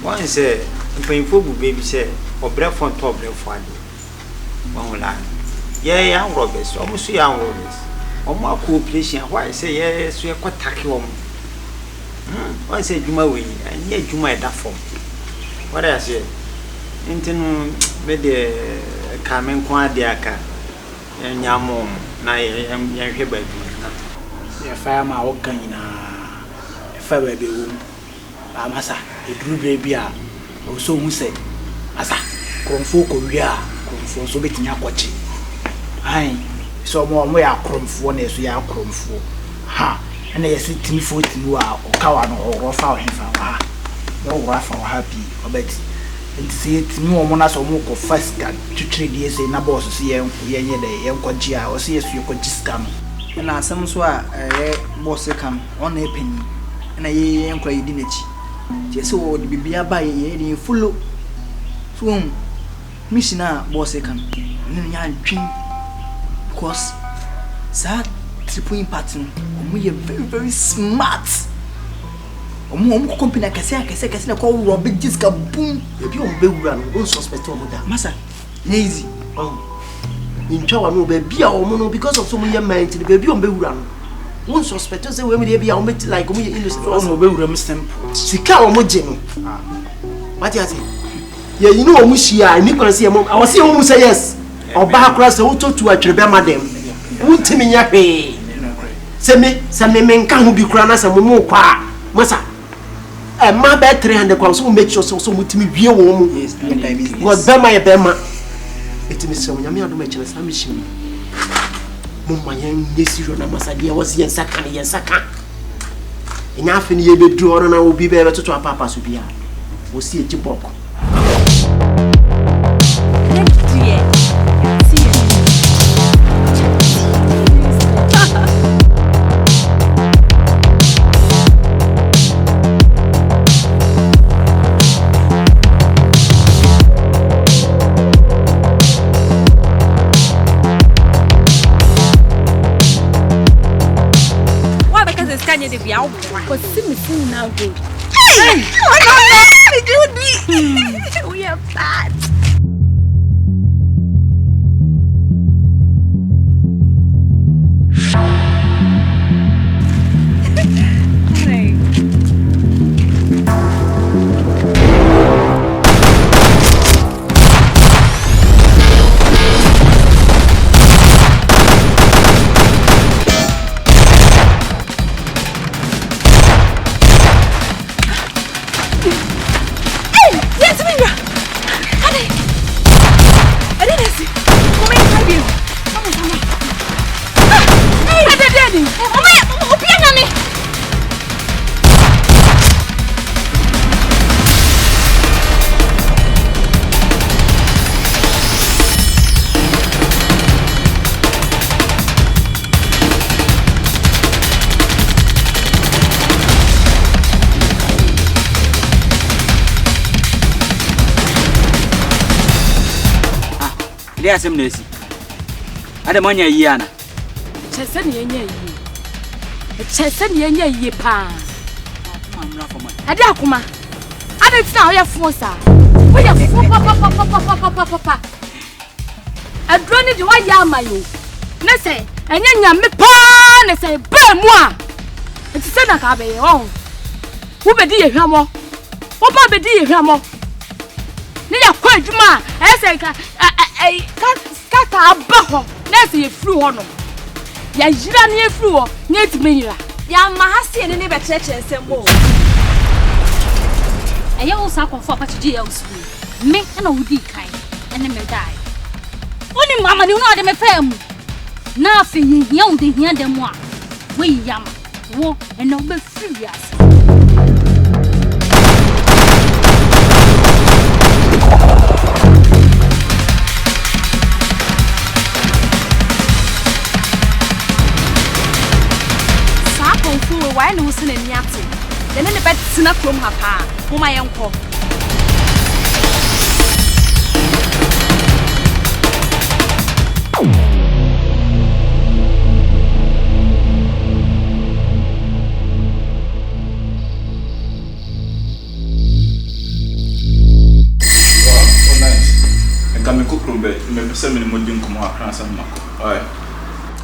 one say, painful baby say, or breath on top of one. One line. Yea, young robbers, almost young robbers. Or more cool place, why say, yes, we are quite tacky woman. One said you may and yet you might that form. What I say? Intern with the Carmen Quadiaca and Yamon, Nayam Yankiba. The farmer walking in a fair baby room. Amasa, a blue baby, or so who say, Asa, Cromfo Korea, Cromfo, so betting your watch. Aye, so more way are Cromfo, as we are Cromfo. Ha, and they sit me foot in or Kawan or rough out him for no rough or happy, or bet. And see it no one as a mock of first gun to 3 days in a boss, see young Quagia or see as you could just come. And I some swear a boss come on a penny, and a young cray dinner. Just so would be a by a full soon. Missioner boss come, and then young dream. Because sad tripping pattern, we are very, very smart. Omo company kase call Robin Jiska boom. If you bewura no suspect omo da. Masa, easy. In chawa no be bia omo no because of some young mind the baby on bewura no. One suspect say we me bia omo like omo innocent. Omo bewura me simple. Sika omo je no. What you say? Yeah, you know omo shia ni kwan say omo. I was say omo say yes. Oba akra say wo to atwebe madam. Wuntimi nya hwe. Say me nka ho bi kura na say mo kwa. Masa a man by 300 crowns so make sure so mutimi wie wo mu. Yes, God bema ye bema. Etimi se onyame ado ma chele sa mission. Mo mayen yesiro na masade ye was yen saka. Enya afi ne ye bedu oro na obi be betoto apapa so bia. Wo si ejiboko. Next year. ya ko simi sin now go. Hey, we are bad. Dia asem na esi. Ade manya yi ana. Chese ne yenya yi. Chese ne yenya yi pa. Mamra for man. Ade akoma. Ade tina o ya fo sa. O ya fo pa. Adro ni de wa ya amayo. Ne se enya nyame pa ne se ba mu a. Enti se na ka be ye o. Wo be di ye hwamo. Wo ba be di ye hwamo. Ne ya kwa adwuma e se ka kaka abaho na se ye fru ho no. Ya yira ne ye fru ho ne timenyira. Ya mahasi ne be cheche nsemo. Eya wo sa kwafo apachiji ya usu. Me na wudi kan ene me dai. Oni mama ni una de me fam. Na afi hia wo de hia dem a. We yam. Wo ene wo be free as. Why no sin and yachting? Then in the bed, snap from her pa, whom I am called.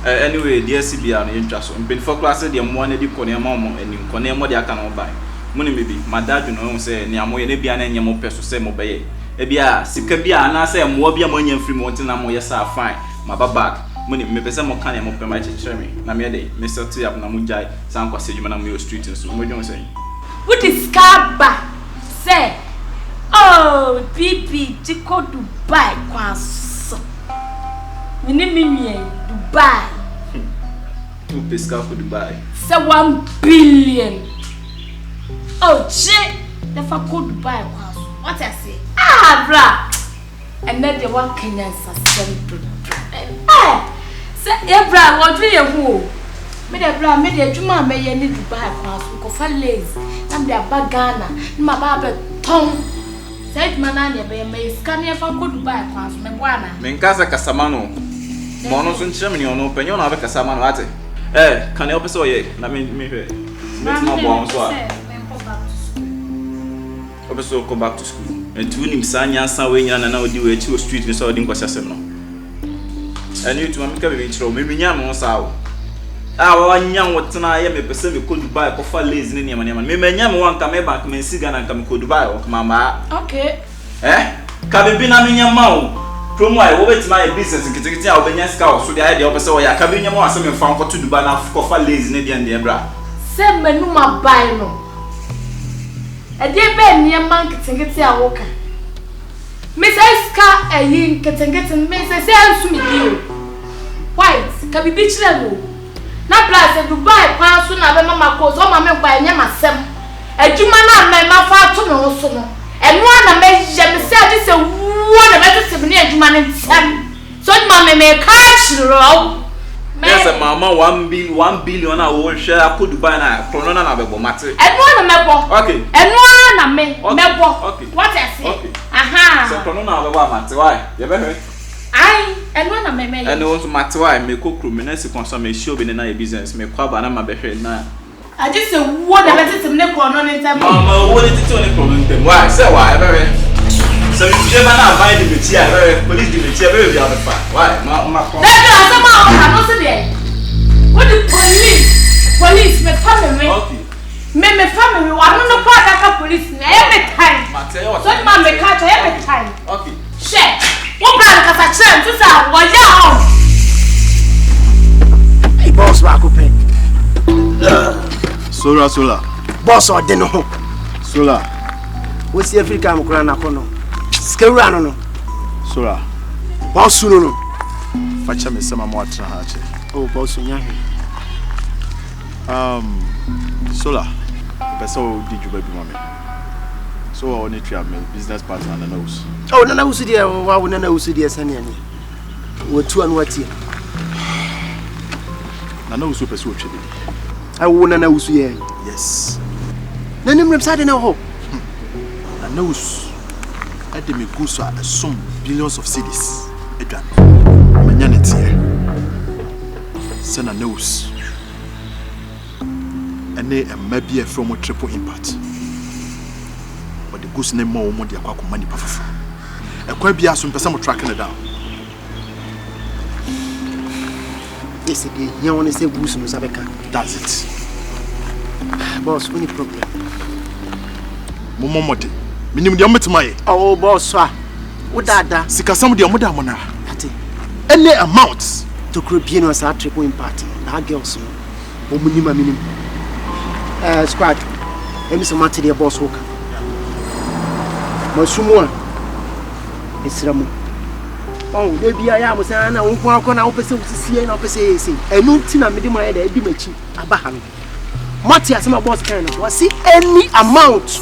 Anyway, dear CBR, interest on been for class, the one edit Conema and Conemo, the account buy. Money maybe, my dad, you know, say, Niamo, and Ebian and Yamo Peso, same obey. Ebia, Sikabia, and I say, Mobia money and free mountain, and yes, I fine. My back, money, maybe some more canny up my cherry. Namia day, Mr. Tiap Namujai, San Quasiman Street, and so what you say? What is Kaba? Say, oh, Bibi, Tico Dubai, Quas. Minimum Dubai. 2 pesca for Dubai. Say 1 billion. Oh, shit. The fuck Dubai was. What I say? Ah, bra. And then the one Kenyan assembly. Say, yeah, bra, what do you who? Me the bra, me the Juma may need Dubai was. We go for lazy. I'm the bagana. My baba tongue. Said Manania, may scan here for Dubai was. Me guana. Mencasa Casamano. Mono sun chimney on open, you know, a Casamano at it. Can you help us all ye? I mean, me. Let's not go on so. Also, go back to school. And to him, Sanya, Saway, and now do a 2 street in Saudi Quasasano. And you to make a intro, maybe Yam on Sao. Our young what I am a person who could buy a for lazy in Yaman. Maybe Yam one come back, may cigar and come could buy, Mamma. Okay. Can be not in your mouth. From my over my business and get out the next house, so the idea of a so I can be more something found for to do banana for lazy in the bra. Send me no my buy no. A dear Ben near monkey and get a walker. Miss Eska a yin get and Miss Sam Smith you. White can be beach level. Not blast and Dubai, pass soon. I remember cause all my men by Yamasem. A Jumana, my far to me also. And one amazing said this a one of the seven man and Sam. So, mamma may catch row. Yes, Mamma, 1 billion I will share could buy a corona of matter. And one of my okay. And one of me, okay. What I say? Okay. Aha. So, corona of matter. Why? You ever heard? I and one of my men. And also matter why may cook room and consume a show in a business, may quabana my behavior now. I just say what the better to make on in time. Mama, what is it on the problem? Why? Say why? So you never now buy the material. Police the material very other far. Why? Mama. That's not there. What the police me family. Okay. Me family. I don't know why that police every time. So man me catch every time. Okay. Shit. What brother cause I chance this out. What ya? Hey boss back up. Sola. Boss or den ho. Sola. What's the Africa am kura na kono? Skewura no. Sola. Boss no. Facha me sama mo atra ha che. Oh boss nya he. Sola. Person did you baby mommy. So I want to my business partner and nose. Oh nana usu dia wa nana usu dia sane ani. Wo tu anu ati. Nana usu person otwe. I won nana usu ye. Yes. Nanim rem sade na ho. Nana usu ade me go so some billions of cedis. Edwan. Manya ne tie. Se nana usu. Ene emabie from triple impact. But the goose name more money akwa money pafufu. Ekwa bia so mpesa mo tracking it down. Yes, again. You want to say goose no sabeka. That's it. Boss, any problem? Momo mode. Minim dia metima ye. Oh boss, sir. What that? Sika sam dia moda mo na. Ati. Any amount To crib no sa triple impact. That girls no. Omunima minim. Squad. Emi so mate the boss worker. Masumu a. Esramu. Oh, baby I am say na wonko akona wo pese wutisie na wo pese yesi. Enu ti na mede moye da edi machi aba ha no. Mate asema boss kan no. Was see any amount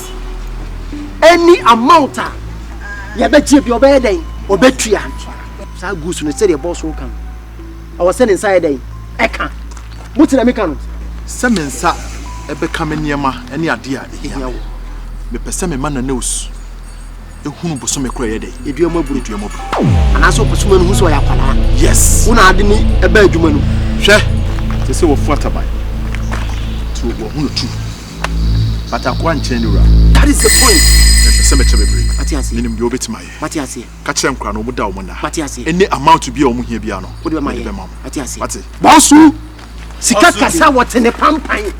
ya be tie bi obe den obetua. Sa gusu no say the boss worker. I was saying inside den. Eka. Muti na meka no. semensa ebe kameniema ene ade a ehia wo me pese me mana news ehunu boso me kura ye dey eduama buru ana so posuma no hu so ya kwala yes una ade ni ebe adwuma no hwe se se wo fuata bai to wo hunu tu but akwa nchen ni wura that is the point pese me chebebre atiase nim bi obetima ye atiase ka kire nkura no mu da wo na atiase any amount bi o mu hia bia no wo de ma ye atiase ati bosu sika kasa wote ne pampan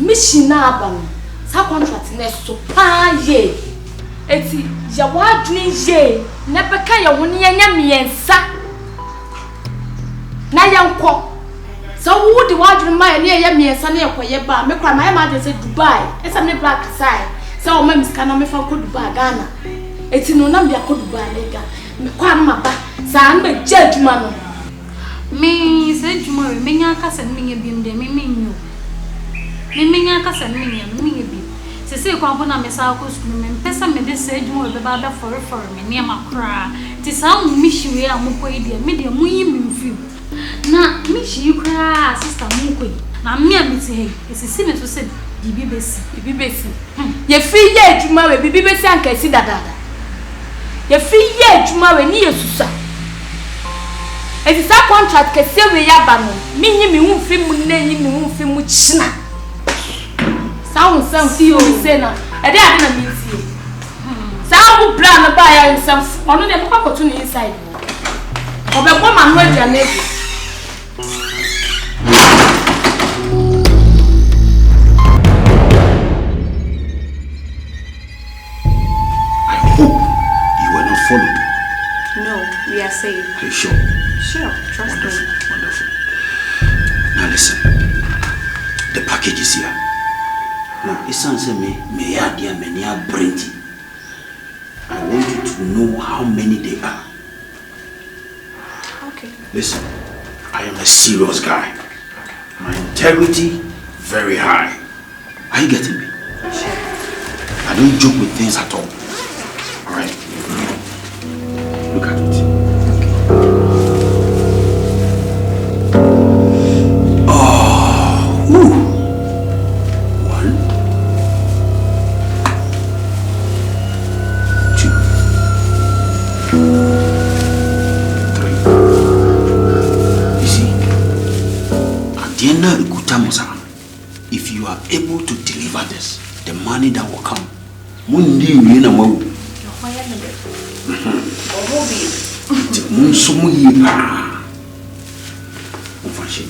Mishina abano sa contract na so pa ye eti ya wadwin ye na beka ye ho ne nya miensa na yanko so wo de wadwin ma ye ye miensa na yekoye ba me kwa ma de say Dubai esa me black side so o ma miska na me fa ko Dubai Ghana eti no na me ko Dubai lega me kwa ma ba sa na me jaduma no me se juma me nya ka se me nya bim de me nyu Miminya kasa minya bi. Sese kwa mpona mesa ko school me pesa me de se adwuma be ba for me ne makra. Ti sa mmishi we amukọ ide me de munyi mfim. Na mishi kra sister munko. Na me amiti he. Sese me so se bibi besi. Ye fi ye adwuma we bibi besi anka si dadada. Ye fi ye adwuma we ni yesusa. Eti sa contract ke se we ya ba no. Minyi mi hu mfim na nyi mi hu mfim china. Sound some see you say na e dey ade na me see sound plan ba ya some onu dey papa to inside obekwa ma no dia na egu I hope you were not followed. No, we are safe. Are you sure? Sure, trust me. Wonderful. Now listen, the package is here. Now, it's answer me idea many are Brenty. I want you to know how many they are. Okay. Listen, I am a serious guy. My integrity very high. Are you getting me? Sure. I don't joke with things at all. Alright? Look at it. Oh, ooh. 1, 2, 3. You see, at the end of the Kutamusa, if you are able to deliver this, the money that will come, Mundi Wina Mo. Munsumu pa. Ufashi.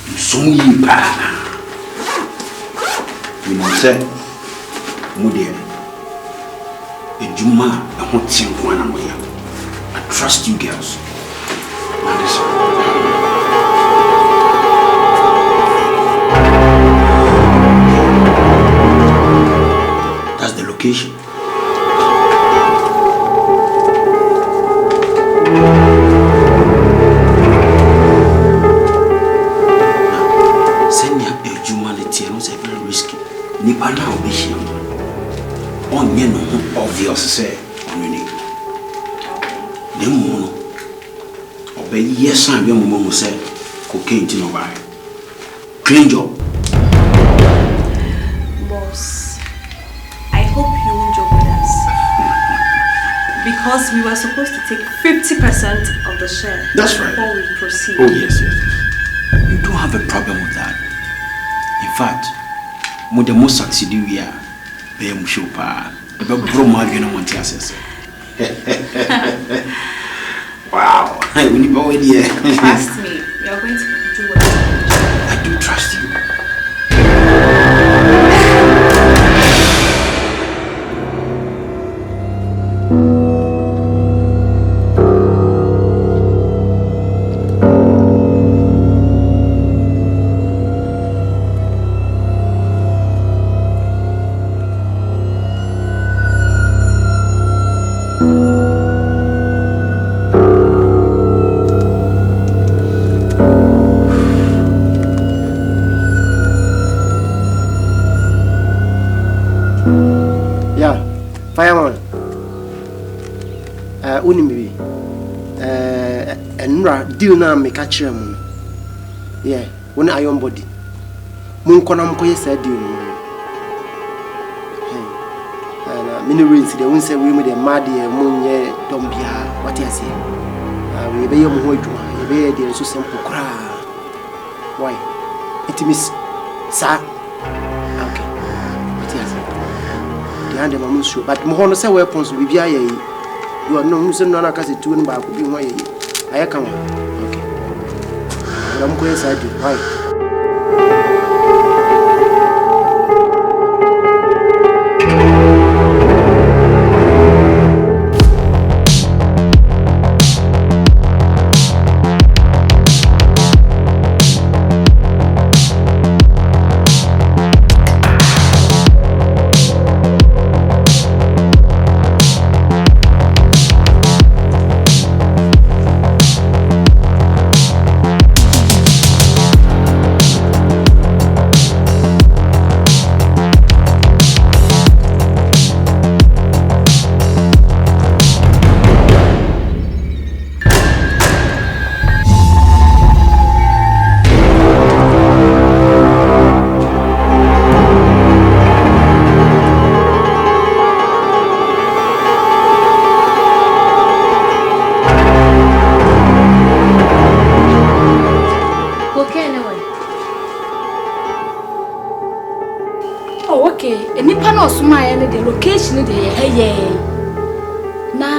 Munsumu pa. You know say Mudia. Ejuma na hotin kwana moya. I trust you girls. That's the location. Send your humanity and it's very risky. Nipa na obishi. Onye no obvious say onye. Dem no. Obe yes and be mo say cocaine to no buy. Clean job. Boss, I hope you won't joke with us. Because we were supposed to take 50% of the share. That's right. Before we proceed. Oh yes. You don't have a problem with that. In fact, mo the most succeed we are. Be am show pa. Be bro ma dwe no monte asese. Wow. We need power here. Trust me, you are going to do what I do trust you. Fireman. Unimi. Deal na me catch him. Yeah, when iron body. Mun kona mkoye sa deal. And many ways they won't say we made a mad mun ye dombia. What you say? We be your mojo. We be the so simple cra. Why? It miss sa. Okay. What you say? The hand of my show, but Mohono say weapons will be a you are no Musan Nana Cassie two and back will be my I come. Okay. I'm going inside you. Why? The location de hey na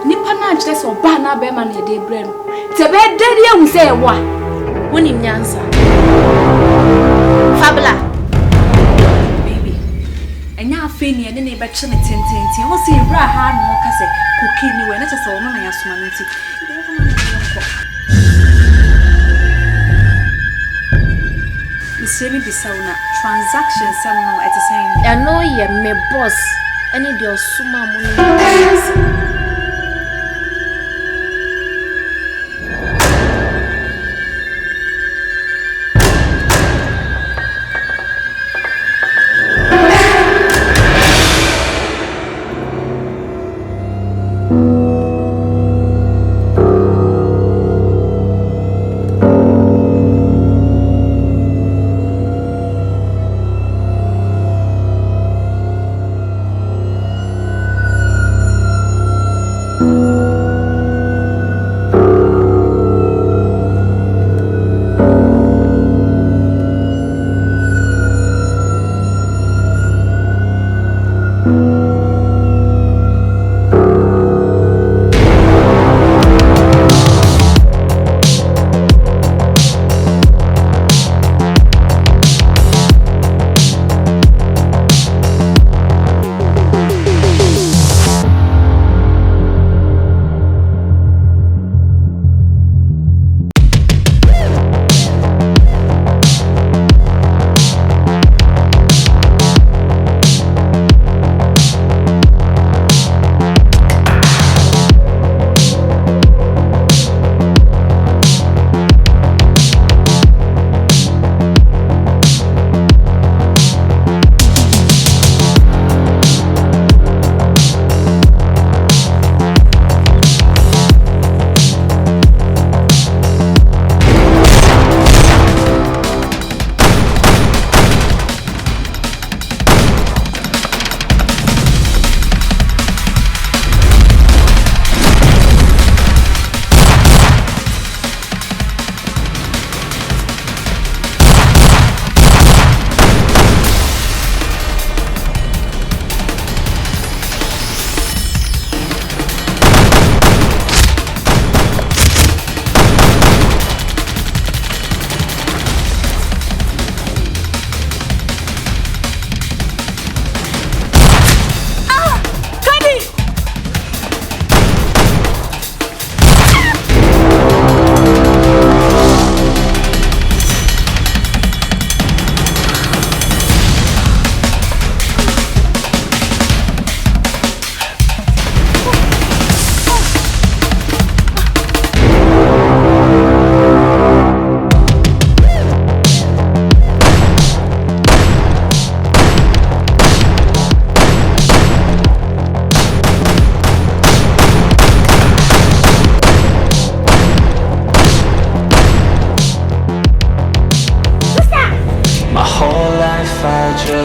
nipa na agire so ba na be ma na de brem te be dade ehun se e wa woni nyansa fabula baby enya afi ni ene ne be che ne tententi wo se bra ha no ka se cocaine ni we na che se wo no na yasoma no nti Semi bisauna transactions some no at the same. I know you me boss. Any your suma money.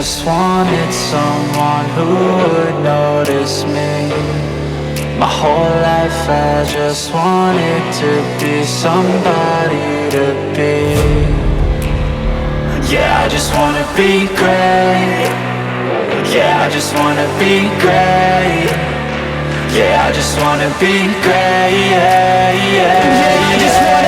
just wanted someone who would notice me. My whole life I just wanted to be somebody to be. Yeah, I just wanna be great. Yeah, I just wanna be great. Yeah, I just wanna be great. Yeah, I just wanna